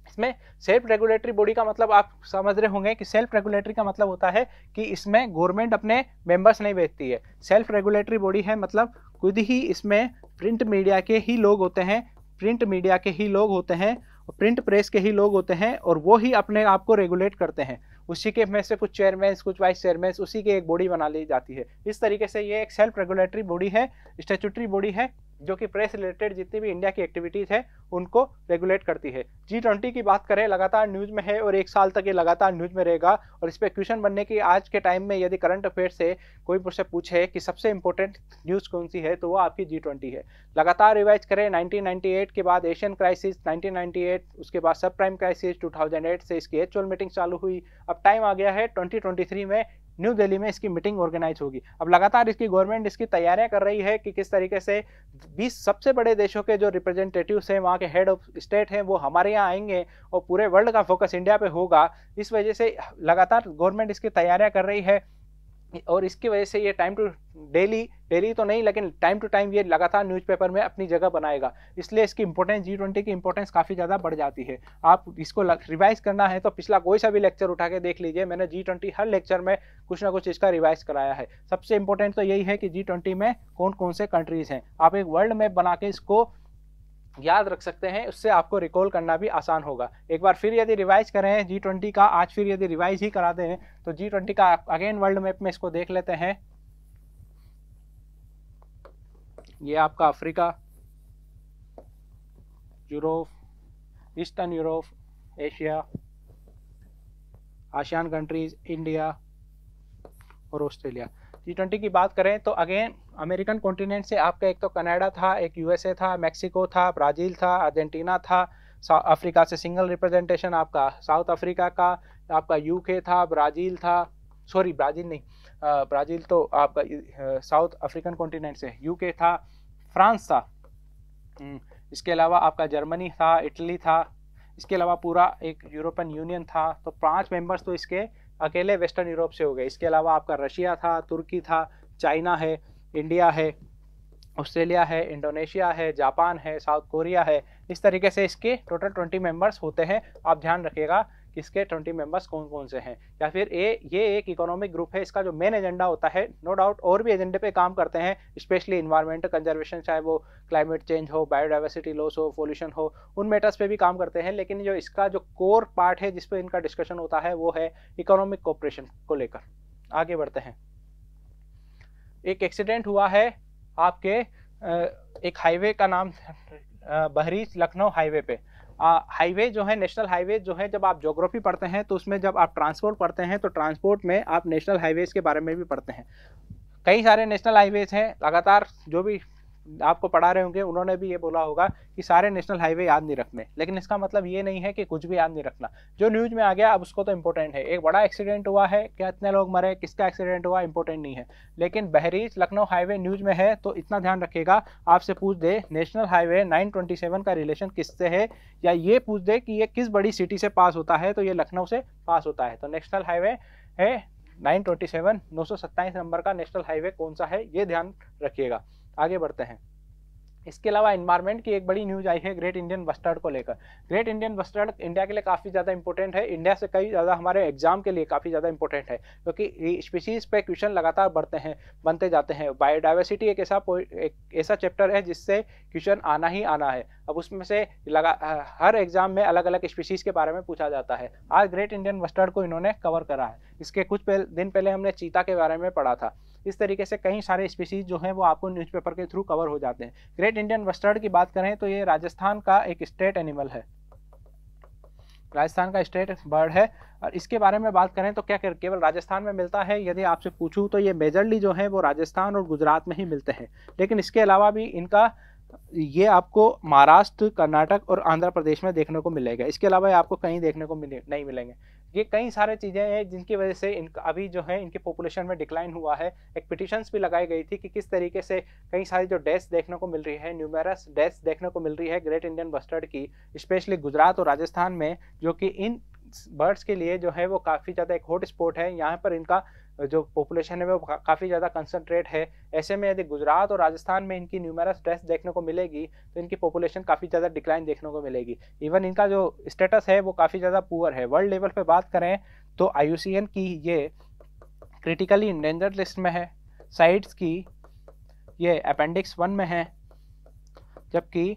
इसमें सेल्फ रेगुलेटरी बॉडी का मतलब आप समझ रहे होंगे कि सेल्फ रेगुलेटरी का मतलब होता है कि इसमें गवर्नमेंट अपने मेंबर्स नहीं भेजती है। सेल्फ रेगुलेटरी बॉडी है मतलब खुद ही इसमें प्रिंट मीडिया के ही लोग होते हैं और प्रिंट प्रेस के ही लोग होते हैं और वो ही अपने आप को रेगुलेट करते हैं। उसी के में से कुछ चेयरमैन, कुछ वाइस चेयरमैन, उसी की एक बॉडी बना ली जाती है। इस तरीके से ये एक सेल्फ रेगुलेटरी बॉडी है, स्टैट्यूटरी बॉडी है, जो कि प्रेस रिलेटेड जितनी भी इंडिया की एक्टिविटीज है उनको रेगुलेट करती है। G20 की बात करें, लगातार न्यूज में है और 1 साल तक ये लगातार न्यूज में रहेगा। और इस पे क्वेश्चन बनने की आज के टाइम में यदि करंट अफेयर से कोई मुझसे पूछे कि सबसे इंपॉर्टेंट न्यूज कौन सी है, तो वो आपकी G20 है। लगातार रिवाइज करें, 1998 के बाद एशियन क्राइसिस 1998, उसके बाद सब प्राइम क्राइसिस 2008 से इसकी एक्चुअल मीटिंग चालू हुई। अब टाइम आ गया है 2023 में न्यू दिल्ली में इसकी मीटिंग ऑर्गेनाइज होगी। अब लगातार इसकी गवर्नमेंट इसकी तैयारियां कर रही है कि किस तरीके से 20 सबसे बड़े देशों के जो रिप्रेजेंटेटिव्स हैं, वहाँ के हेड ऑफ स्टेट हैं, वो हमारे यहाँ आएंगे और पूरे वर्ल्ड का फोकस इंडिया पे होगा। इस वजह से लगातार गवर्नमेंट इसकी तैयारियां कर रही है और इसकी वजह से ये टाइम टू डेली तो नहीं, लेकिन टाइम टू टाइम ये लगातार न्यूज़पेपर में अपनी जगह बनाएगा। इसलिए इसकी इंपॉर्टेंस, G20 की इंपॉर्टेंस काफ़ी ज़्यादा बढ़ जाती है। आप इसको रिवाइज करना है तो पिछला कोई सा भी लेक्चर उठा के देख लीजिए, मैंने G20 हर लेक्चर में कुछ ना कुछ इसका रिवाइज कराया है। सबसे इंपॉर्टेंट तो यही है कि G20 में कौन कौन से कंट्रीज हैं। आप एक वर्ल्ड मैप बना के इसको याद रख सकते हैं, उससे आपको रिकॉल करना भी आसान होगा। एक बार फिर यदि रिवाइज करें G20 का, आज फिर यदि रिवाइज ही करा दें तो G20 का अगेन वर्ल्ड मैप में इसको देख लेते हैं। ये आपका Africa, Europe, eastern Europe, Asia, ASEAN countries, India और ऑस्ट्रेलिया। G20 की बात करें तो अगेन अमेरिकन कॉन्टिनेंट से आपका एक तो कनाडा था, एक यूएसए था, मैक्सिको था, ब्राज़ील था, अर्जेंटीना था। अफ्रीका से सिंगल रिप्रेजेंटेशन आपका साउथ अफ्रीका का, आपका यूके था, ब्राज़ील था, सॉरी ब्राज़ील नहीं, ब्राज़ील तो आपका साउथ अफ्रीकन कॉन्टिनेंट से, यूके था, फ्रांस था, इसके अलावा आपका जर्मनी था, इटली था, इसके अलावा पूरा एक यूरोपियन यूनियन था। तो 5 मेंबर्स तो इसके अकेले वेस्टर्न यूरोप से हो गए। इसके अलावा आपका रशिया था, तुर्की था, चाइना है, इंडिया है, ऑस्ट्रेलिया है, इंडोनेशिया है, जापान है, साउथ कोरिया है। इस तरीके से इसके टोटल 20 मेंबर्स होते हैं। आप ध्यान रखिएगा कि इसके 20 मेंबर्स कौन कौन से हैं। या फिर ये एक इकोनॉमिक ग्रुप है, इसका जो मेन एजेंडा होता है, नो डाउट और भी एजेंडे पे काम करते हैं, स्पेशली इन्वायरमेंटल कंजर्वेशन, चाहे वो क्लाइमेट चेंज हो, बायोडाइवर्सिटी लॉस हो, पोल्यूशन हो, उन मैटर्स पे भी काम करते हैं। लेकिन जो इसका जो कोर पार्ट है जिस पे इनका डिस्कशन होता है वो है इकोनॉमिक कोऑपरेशन को लेकर। आगे बढ़ते हैं। एक एक्सीडेंट हुआ है आपके एक हाईवे का नाम बहरीच लखनऊ हाईवे पे। हाईवे जो है, नेशनल हाईवे जो है, जब आप ज्योग्राफी पढ़ते हैं तो उसमें जब आप ट्रांसपोर्ट पढ़ते हैं तो ट्रांसपोर्ट में आप नेशनल हाईवेज के बारे में भी पढ़ते हैं। कई सारे नेशनल हाईवेज हैं, लगातार जो भी आपको पढ़ा रहे होंगे उन्होंने भी ये बोला होगा कि सारे नेशनल हाईवे याद नहीं रखने, लेकिन इसका मतलब ये नहीं है कि कुछ भी याद नहीं रखना। जो न्यूज में आ गया अब उसको तो इंपॉर्टेंट है। एक बड़ा एक्सीडेंट हुआ है, कितने लोग मरे, किसका एक्सीडेंट हुआ, इंपॉर्टेंट नहीं है, लेकिन बहरीच लखनऊ हाईवे न्यूज में है तो इतना ध्यान रखिएगा। आपसे पूछ दे नेशनल हाईवे 927 का रिलेशन किससे है, या ये पूछ दे कि ये किस बड़ी सिटी से पास होता है, तो ये लखनऊ से पास होता है। तो नेशनल हाईवे है 927, 927 नंबर का नेशनल हाईवे कौन सा है, ये ध्यान रखिएगा। आगे बढ़ते हैं। इसके अलावा एनवायरनमेंट की एक बड़ी न्यूज आई है ग्रेट इंडियन बस्टर्ड को लेकर। ग्रेट इंडियन बस्टर्ड इंडिया के लिए काफ़ी ज़्यादा इंपॉर्टेंट है, इंडिया से कई ज़्यादा हमारे एग्जाम के लिए काफ़ी ज़्यादा इंपॉर्टेंट है, क्योंकि स्पीशीज़ पे क्वेश्चन लगातार बनते जाते हैं। बायोडाइवर्सिटी एक ऐसा चैप्टर है जिससे क्वेश्चन आना ही आना है। अब उसमें से हर एग्जाम में अलग अलग स्पीशीज़ के बारे में पूछा जाता है। आज ग्रेट इंडियन बस्टर्ड को इन्होंने कवर करा है। इसके कुछ दिन पहले हमने चीता के बारे में पढ़ा था। इस तरीके से कई सारे स्पीशीज जो हैं वो आपको न्यूज़पेपर के थ्रू कवर हो जाते हैं। ग्रेट इंडियन बस्टर्ड की बात करें तो ये राजस्थान का एक स्टेट एनिमल है, राजस्थान का स्टेट बर्ड है। और इसके बारे में बात करें तो क्या केवल राजस्थान में मिलता है, यदि आपसे पूछूं तो ये मेजरली जो है वो राजस्थान और गुजरात में ही मिलते हैं। लेकिन इसके अलावा भी इनका ये आपको महाराष्ट्र, कर्नाटक और आंध्र प्रदेश में देखने को मिलेगा। इसके अलावा आपको कहीं देखने को नहीं मिलेंगे। ये कई सारे चीज़ें हैं जिनकी वजह से इनका अभी जो है इनके पॉपुलेशन में डिक्लाइन हुआ है। एक पिटिशंस भी लगाई गई थी कि किस तरीके से कई सारी जो डेथ्स देखने को मिल रही है, न्यूमेरस डेथ्स देखने को मिल रही है ग्रेट इंडियन बस्टर्ड की, स्पेशली गुजरात और राजस्थान में, जो कि इन बर्ड्स के लिए जो है वो काफ़ी ज़्यादा एक हॉट स्पॉट है। यहाँ पर इनका जो पॉपुलेशन है वो काफ़ी ज़्यादा कंसंट्रेट है। ऐसे में यदि गुजरात और राजस्थान में इनकी न्यूमेरस डेथ्स देखने को मिलेगी तो इनकी पॉपुलेशन काफ़ी ज़्यादा डिक्लाइन देखने को मिलेगी। इवन इनका जो स्टेटस है वो काफ़ी ज़्यादा पुअर है। वर्ल्ड लेवल पे बात करें तो IUCN की ये क्रिटिकली इंडेंजर्ड लिस्ट में है, साइट्स की ये अपेंडिक्स 1 में है, जबकि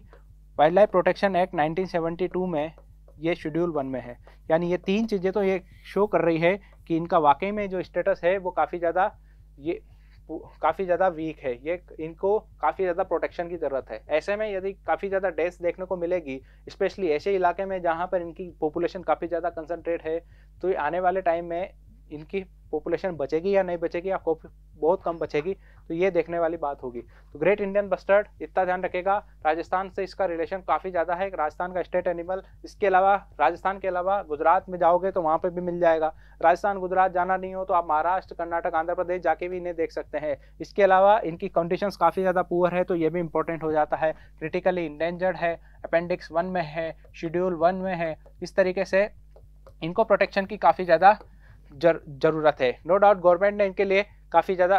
वाइल्ड लाइफ प्रोटेक्शन एक्ट 1972 में ये शेड्यूल 1 में है। यानी ये 3 चीज़ें तो ये शो कर रही है कि इनका वाकई में जो स्टेटस है वो काफ़ी ज़्यादा वीक है, ये इनको काफ़ी ज़्यादा प्रोटेक्शन की ज़रूरत है। ऐसे में यदि काफ़ी ज़्यादा डेथ्स देखने को मिलेगी, स्पेशली ऐसे इलाके में जहाँ पर इनकी पॉपुलेशन काफ़ी ज़्यादा कंसंट्रेट है, तो आने वाले टाइम में इनकी पॉपुलेशन बचेगी या नहीं बचेगी, या बहुत कम बचेगी, तो ये देखने वाली बात होगी। तो ग्रेट इंडियन बस्टर्ड इतना ध्यान रखेगा, राजस्थान से इसका रिलेशन काफ़ी ज़्यादा है, राजस्थान का स्टेट एनिमल। इसके अलावा राजस्थान के अलावा गुजरात में जाओगे तो वहाँ पे भी मिल जाएगा। राजस्थान गुजरात जाना नहीं हो तो आप महाराष्ट्र, कर्नाटक, आंध्र प्रदेश जाके भी इन्हें देख सकते हैं। इसके अलावा इनकी कंडीशंस काफ़ी ज़्यादा पुअर है, तो ये भी इंपॉर्टेंट हो जाता है। क्रिटिकली इंडेंजर्ड है, अपेंडिक्स 1 में है, शेड्यूल 1 में है। इस तरीके से इनको प्रोटेक्शन की काफ़ी ज़्यादा ज़रूरत है। नो डाउट गवर्नमेंट ने इनके लिए काफ़ी ज़्यादा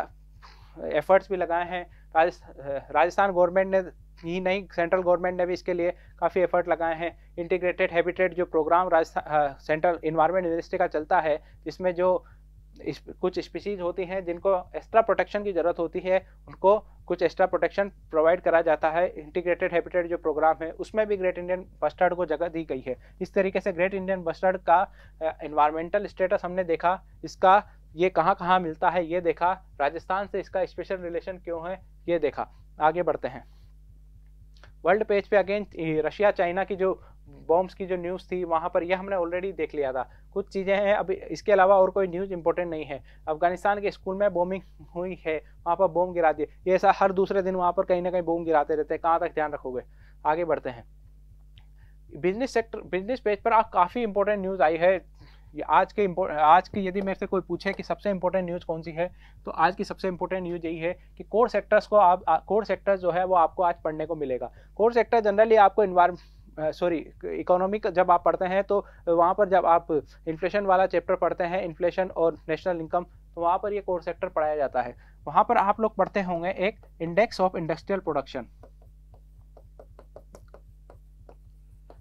एफर्ट्स भी लगाए हैं। राजस्थान गवर्नमेंट ने ही नहीं, सेंट्रल गवर्नमेंट ने भी इसके लिए काफ़ी एफर्ट लगाए हैं। इंटीग्रेटेड हैबिटेट जो program Rajasthan central environment ministry का चलता है, जिसमें जो कुछ स्पीशीज़ होती हैं जिनको एक्स्ट्रा प्रोटेक्शन की ज़रूरत होती है, उनको कुछ एक्स्ट्रा प्रोटेक्शन प्रोवाइड करा जाता है। इंटीग्रेटेड हैबिटेट जो प्रोग्राम है उसमें भी ग्रेट इंडियन बस्टर्ड को जगह दी गई है। इस तरीके से ग्रेट इंडियन बस्टर्ड का एनवायरमेंटल स्टेटस हमने देखा, इसका ये कहाँ कहाँ मिलता है ये देखा, राजस्थान से इसका स्पेशल रिलेशन क्यों है ये देखा। आगे बढ़ते हैं। वर्ल्ड पेज पे अगेन रशिया चाइना की जो बॉम्ब्स की जो न्यूज़ थी वहाँ पर यह हमने ऑलरेडी देख लिया था। कुछ चीज़ें हैं, अभी इसके अलावा और कोई न्यूज़ इंपॉर्टेंट नहीं है। अफगानिस्तान के स्कूल में बॉम्बिंग हुई है, वहाँ पर बॉम्ब गिरा दिए, ये ऐसा हर दूसरे दिन वहाँ पर कहीं ना कहीं बॉम्ब गिराते रहते हैं, कहाँ तक ध्यान रखोगे। आगे बढ़ते हैं। बिजनेस पेज पर काफ़ी इंपॉर्टेंट न्यूज़ आई है। आज की यदि मेरे से कोई पूछे कि सबसे इंपॉर्टेंट न्यूज़ कौन सी है, तो आज की सबसे इंपॉर्टेंट न्यूज़ यही है कि कोर सेक्टर्स जो है वो आपको आज पढ़ने को मिलेगा। कोर सेक्टर जनरली आपको इकोनॉमिक जब आप पढ़ते हैं तो वहाँ पर जब आप इन्फ्लेशन वाला चैप्टर पढ़ते हैं, इन्फ्लेशन और नेशनल इनकम, तो वहाँ पर ये कोर सेक्टर पढ़ाया जाता है। वहाँ पर आप लोग पढ़ते होंगे एक index of industrial production.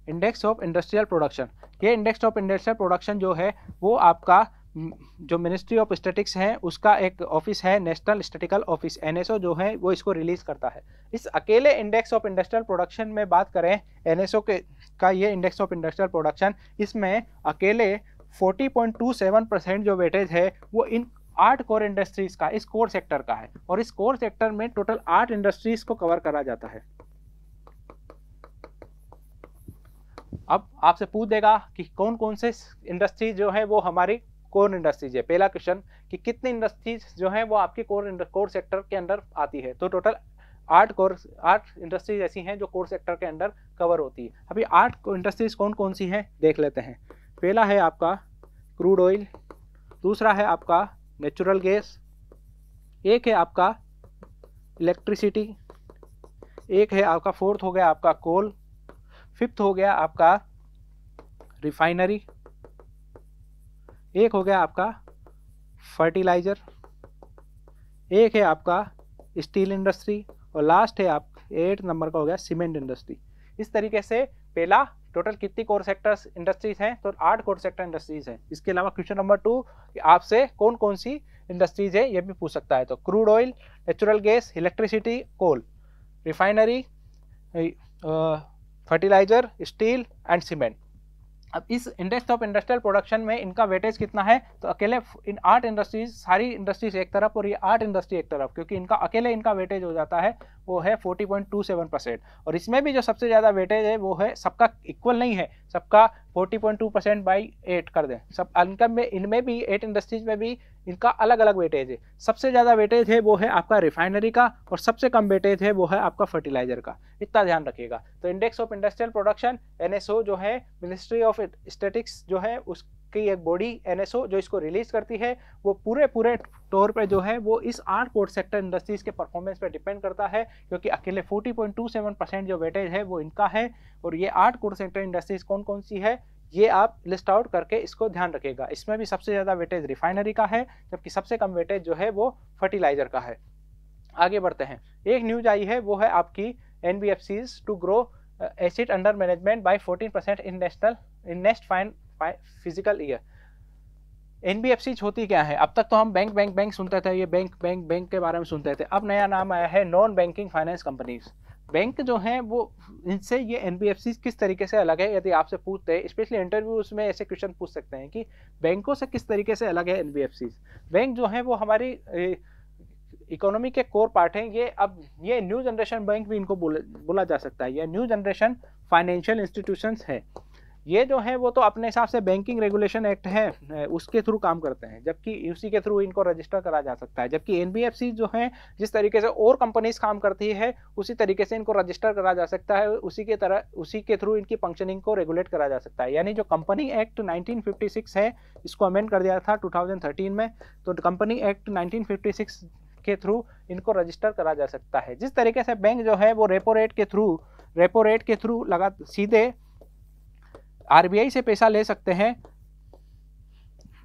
Index of industrial production, ये इंडेक्स ऑफ इंडस्ट्रियल प्रोडक्शन जो है वो आपका जो मिनिस्ट्री ऑफ स्टैटिक्स है उसका एक ऑफिस है, नेशनल स्टैटिकल ऑफिस NSO जो है वो इसको रिलीज करता है। इस अकेले इंडेक्स ऑफ इंडस्ट्रियल प्रोडक्शन में बात करें NSO का ये इंडेक्स ऑफ इंडस्ट्रियल प्रोडक्शन, इसमें अकेले 40.27% जो वेटेज है वो इन 8 कोर इंडस्ट्रीज का, इस कोर सेक्टर का है। और इस कोर सेक्टर में टोटल 8 इंडस्ट्रीज को कवर करा जाता है। अब आपसे पूछ देगा कि कौन कौन से इंडस्ट्रीज जो है वो हमारी कोर इंडस्ट्रीज है। पहला क्वेश्चन कि कितनी इंडस्ट्रीज जो है वो आपकी कोर सेक्टर के अंदर आती है, तो टोटल 8 इंडस्ट्रीज ऐसी हैं जो कोर सेक्टर के अंदर कवर होती है। अभी 8 इंडस्ट्रीज कौन कौन सी हैं देख लेते हैं। पहला है आपका क्रूड ऑयल, दूसरा है आपका नेचुरल गैस, एक है आपका इलेक्ट्रिसिटी, एक है आपका फोर्थ हो गया आपका कोल, फिफ्थ हो गया आपका रिफाइनरी, एक हो गया आपका फर्टिलाइजर, एक है आपका स्टील इंडस्ट्री, और लास्ट है आप 8 नंबर का हो गया सीमेंट इंडस्ट्री। इस तरीके से पहला टोटल कितनी कोर सेक्टर्स इंडस्ट्रीज हैं, तो 8 कोर सेक्टर इंडस्ट्रीज हैं। इसके अलावा क्वेश्चन नंबर 2 आपसे कौन कौन सी इंडस्ट्रीज है ये भी पूछ सकता है। तो crude oil, natural gas, electricity, coal, refinery, fertiliser, steel and cement. अब इस इंडेक्स ऑफ इंडस्ट्रियल प्रोडक्शन में इनका वेटेज कितना है, तो अकेले इन 8 इंडस्ट्रीज, सारी इंडस्ट्रीज एक तरफ और ये 8 इंडस्ट्री एक तरफ, क्योंकि इनका अकेले इनका वेटेज हो जाता है वो है 40.27%। और इसमें भी जो सबसे ज़्यादा वेटेज है वो है, सबका इक्वल नहीं है, सबका 40.2% बाई 8 कर दें, सब इनकम में, इनमें भी 8 इंडस्ट्रीज में भी इनका अलग अलग वेटेज है। सबसे ज़्यादा वेटेज है वो है आपका रिफाइनरी का, और सबसे कम वेटेज है वो है आपका फर्टिलाइजर का। इतना ध्यान रखिएगा। तो index of industrial production NSO जो है, मिनिस्ट्री ऑफ स्टैटिक्स जो है उसकी एक बॉडी NSO जो इसको रिलीज करती है, वो पूरे तौर पे जो है वो इस 8 कोर सेक्टर इंडस्ट्रीज के परफॉर्मेंस पे डिपेंड करता है, क्योंकि अकेले 40.27% जो वेटेज है वो इनका है। और ये 8 कोर सेक्टर इंडस्ट्रीज कौन कौन सी है ये आप लिस्ट आउट करके इसको ध्यान रखिएगा। इसमें भी सबसे ज़्यादा वेटेज रिफाइनरी का है, जबकि सबसे कम वेटेज जो है वो फर्टिलाइजर का है। आगे बढ़ते हैं। एक न्यूज आई है वो है आपकी NBFCs to grow asset under management by 14% in next physical year. NBFCs होती क्या है? अब तक तो हम बैंक सुनते थे, ये बैंक के बारे में सुनते थे। अब नया नाम आया है non banking finance companies. Bank जो हैं वो इनसे ये एनबीएफसी किस तरीके से अलग है, यदि आपसे पूछते हैं, स्पेशली इंटरव्यूज में ऐसे क्वेश्चन पूछ सकते हैं कि बैंकों से किस तरीके से अलग है एनबीएफसी। बैंक जो है वो हमारी इकोनॉमी के कोर पार्ट हैं। ये न्यू जनरेशन बैंक भी इनको बोला जा सकता है, ये न्यू जनरेशन फाइनेंशियल इंस्टीट्यूशंस है। ये जो है वो तो अपने हिसाब से बैंकिंग रेगुलेशन एक्ट है उसके थ्रू काम करते हैं, जबकि उसी के थ्रू इनको रजिस्टर करा जा सकता है। जबकि एनबीएफसी जो है जिस तरीके से और कंपनीज काम करती है उसी तरीके से इनको रजिस्टर करा जा सकता है, उसी के थ्रू इनकी फंक्शनिंग को रेगुलेट करा जा सकता है। यानी जो कंपनी एक्ट 1956 है इसको अमेंड कर दिया था 2013 में, तो कंपनी एक्ट 1956 के थ्रू इनको रजिस्टर करा जा सकता है। जिस तरीके से बैंक जो है वो रेपो रेट के थ्रू लगा सीधे आरबीआई से पैसा ले सकते हैं।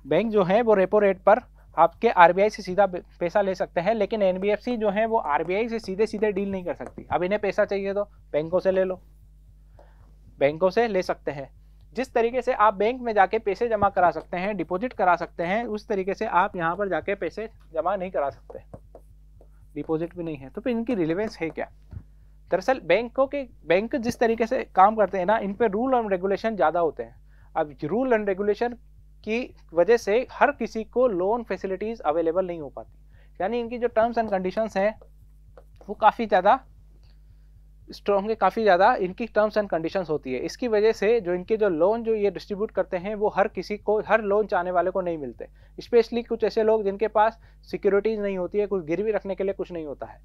बैंक जो है वो रेपो रेट पर आपके आरबीआई से सीधा पैसा ले सकते हैं, लेकिन एनबीएफसी जो है वो आरबीआई से सीधे डील नहीं कर सकती। अब इन्हें पैसा चाहिए तो बैंकों से ले लो, बैंकों से ले सकते हैं। जिस तरीके से आप बैंक में जाके पैसे जमा करा सकते हैं, डिपॉजिट करा सकते हैं, उस तरीके से आप यहाँ पर जाके पैसे जमा नहीं करा सकते, डिपॉजिट भी नहीं है। तो फिर इनकी रिलेवेंस है क्या? दरअसल बैंक जिस तरीके से काम करते हैं ना, इन पे रूल एंड रेगुलेशन ज़्यादा होते हैं। अब रूल एंड रेगुलेशन की वजह से हर किसी को लोन फैसिलिटीज़ अवेलेबल नहीं हो पाती। यानी इनकी जो टर्म्स एंड कंडीशंस हैं वो काफ़ी ज़्यादा स्ट्रॉन्ग है, काफ़ी ज़्यादा इनकी टर्म्स एंड कंडीशंस होती है। इसकी वजह से जो इनके जो लोन जो ये डिस्ट्रीब्यूट करते हैं वो हर लोन चाहने वाले को नहीं मिलते। स्पेशली कुछ ऐसे लोग जिनके पास सिक्योरिटीज़ नहीं होती है, कुछ गिरवी रखने के लिए कुछ नहीं होता है।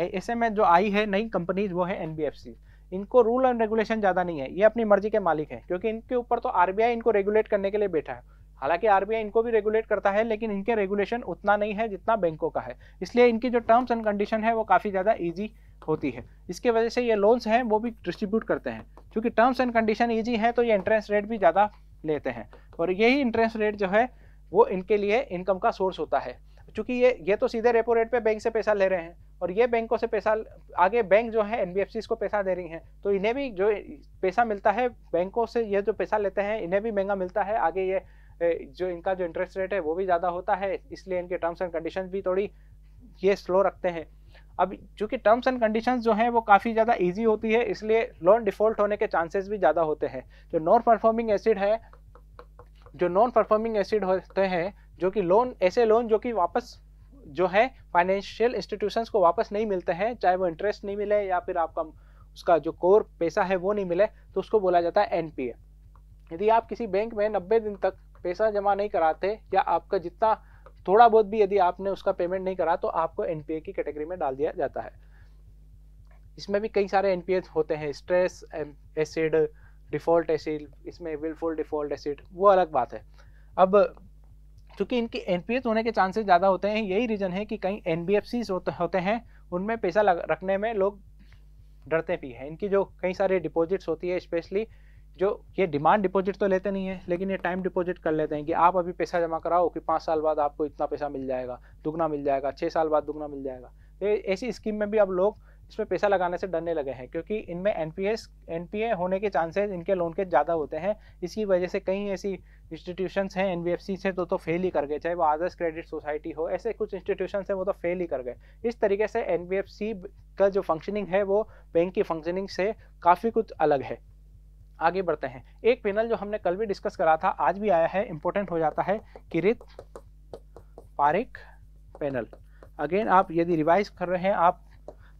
ऐसे में जो आई है नई कंपनीज वो है एनबीएफसी। इनको रूल एंड रेगुलेशन ज़्यादा नहीं है, ये अपनी मर्जी के मालिक हैं, क्योंकि इनके ऊपर तो आरबीआई इनको रेगुलेट करने के लिए बैठा है। हालांकि आरबीआई इनको भी रेगुलेट करता है, लेकिन इनके रेगुलेशन उतना नहीं है जितना बैंकों का है। इसलिए इनकी जो टर्म्स एंड कंडीशन है वो काफ़ी ज़्यादा ईजी होती है। इसके वजह से ये लोन्स हैं वो भी डिस्ट्रीब्यूट करते हैं। क्योंकि टर्म्स एंड कंडीशन ईजी है तो ये इंटरेस्ट रेट भी ज़्यादा लेते हैं, और यही इंटरेस्ट रेट जो है वो इनके लिए इनकम का सोर्स होता है। क्योंकि ये तो सीधे रेपो रेट पे बैंक से पैसा ले रहे हैं, और ये बैंकों से पैसा आगे बैंक जो है एनबीएफसी को पैसा दे रही हैं, तो इन्हें भी जो पैसा मिलता है बैंकों से, ये जो पैसा लेते हैं इन्हें भी महंगा मिलता है। आगे ये जो इनका जो इंटरेस्ट रेट है वो भी ज़्यादा होता है, इसलिए इनके टर्म्स एंड कंडीशन भी थोड़ी ये स्लो रखते हैं। अब चूँकि टर्म्स एंड कंडीशंस जो हैं वो काफ़ी ज़्यादा ईजी होती है, इसलिए लोन डिफ़ॉल्ट होने के चांसेस भी ज़्यादा होते हैं। जो नॉन परफॉर्मिंग एसिड होते हैं, जो कि ऐसे लोन जो कि वापस जो है फाइनेंशियल इंस्टीट्यूशंस को वापस नहीं मिलते हैं, चाहे वो इंटरेस्ट नहीं मिले या फिर आपका उसका जो कोर पैसा है वो नहीं मिले, तो उसको बोला जाता है एनपीए। यदि आप किसी बैंक में 90 दिन तक पैसा जमा नहीं कराते, या आपका जितना थोड़ा बहुत भी यदि आपने उसका पेमेंट नहीं करा, तो आपको एनपीए की कैटेगरी में डाल दिया जाता है। इसमें भी कई सारे एनपीए होते हैं, स्ट्रेस एसिड, डिफ़ॉल्ट एसिड, इसमें विलफुल डिफ़ॉल्ट एसिड, वो अलग बात है। अब चूँकि इनकी एनपीए होने के चांसेस ज़्यादा होते हैं, यही रीज़न है कि कई एनबीएफसीज होते हैं उनमें पैसा रखने में लोग डरते भी हैं। इनकी जो कई सारे डिपॉजिट्स होती है, स्पेशली जो ये डिमांड डिपॉजिट तो लेते नहीं है, लेकिन ये टाइम डिपॉजिट कर लेते हैं कि आप अभी पैसा जमा कराओ कि 5 साल बाद आपको इतना पैसा मिल जाएगा, दुगना मिल जाएगा, 6 साल बाद दुगना मिल जाएगा। तो ऐसी स्कीम में भी अब लोग इसमें पैसा लगाने से डरने लगे हैं, क्योंकि इनमें एनपीए होने के चांसेस इनके लोन के ज़्यादा होते हैं। इसी वजह से कई ऐसी इंस्टीट्यूशंस हैं एनबीएफसी से तो फेल ही कर गए, चाहे वो आदर्श क्रेडिट सोसाइटी हो, ऐसे कुछ इंस्टीट्यूशंस हैं वो तो फेल ही कर गए। इस तरीके से एनबीएफसी का जो फंक्शनिंग है वो बैंक की फंक्शनिंग से काफ़ी कुछ अलग है। आगे बढ़ते हैं। एक पैनल जो हमने कल भी डिस्कस करा था, आज भी आया है, इंपॉर्टेंट हो जाता है, किरित पारिक पैनल। अगेन आप यदि रिवाइज कर रहे हैं, आप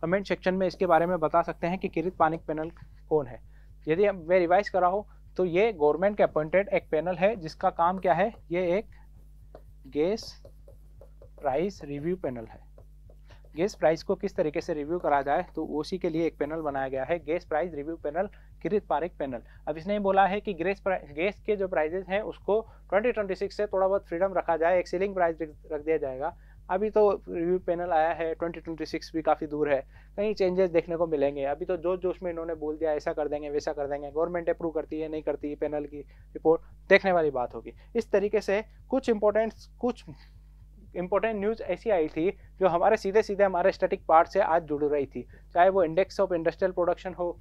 कमेंट सेक्शन में इसके बारे में बता सकते हैं कि किरित पारिक पैनल कौन है। यदि मैं रिवाइज करा हो तो ये गवर्नमेंट के अपॉइंटेड एक पैनल है, जिसका काम क्या है, ये एक गैस प्राइस रिव्यू पैनल है। गैस प्राइस को किस तरीके से रिव्यू करा जाए, तो उसी के लिए एक पैनल बनाया गया है, gas price review panel, Kirit Parikh panel. अब इसने बोला है कि गैस के जो प्राइजेस हैं उसको 2026 से थोड़ा बहुत फ्रीडम रखा जाए, एक सीलिंग प्राइस रख दिया जाएगा। अभी तो रिव्यू पैनल आया है, 2026 भी काफ़ी दूर है, कई चेंजेस देखने को मिलेंगे। अभी तो जोश में इन्होंने बोल दिया ऐसा कर देंगे वैसा कर देंगे, गवर्नमेंट अप्रूव करती है नहीं करती, पैनल की रिपोर्ट देखने वाली बात होगी। इस तरीके से कुछ इंपॉर्टेंट न्यूज़ ऐसी आई थी जो हमारे सीधे हमारे स्टैटिक पार्ट से आज जुड़ रही थी, चाहे वो इंडेक्स ऑफ इंडस्ट्रियल प्रोडक्शन हो,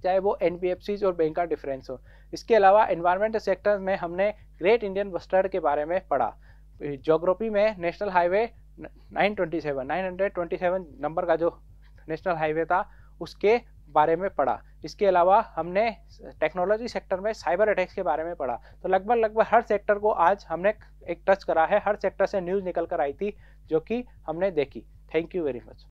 चाहे वो एनबीएफसीज और बैंक का डिफरेंस हो। इसके अलावा एनवायरमेंटल सेक्टर में हमने ग्रेट इंडियन बस्टर्ड के बारे में पढ़ा। ज्योग्राफी में नेशनल हाईवे 927 नंबर का जो नेशनल हाईवे था उसके बारे में पढ़ा। इसके अलावा हमने टेक्नोलॉजी सेक्टर में साइबर अटैक्स के बारे में पढ़ा। तो लगभग हर सेक्टर को आज हमने एक टच करा है, हर सेक्टर से न्यूज़ निकल कर आई थी जो कि हमने देखी। Thank you very much.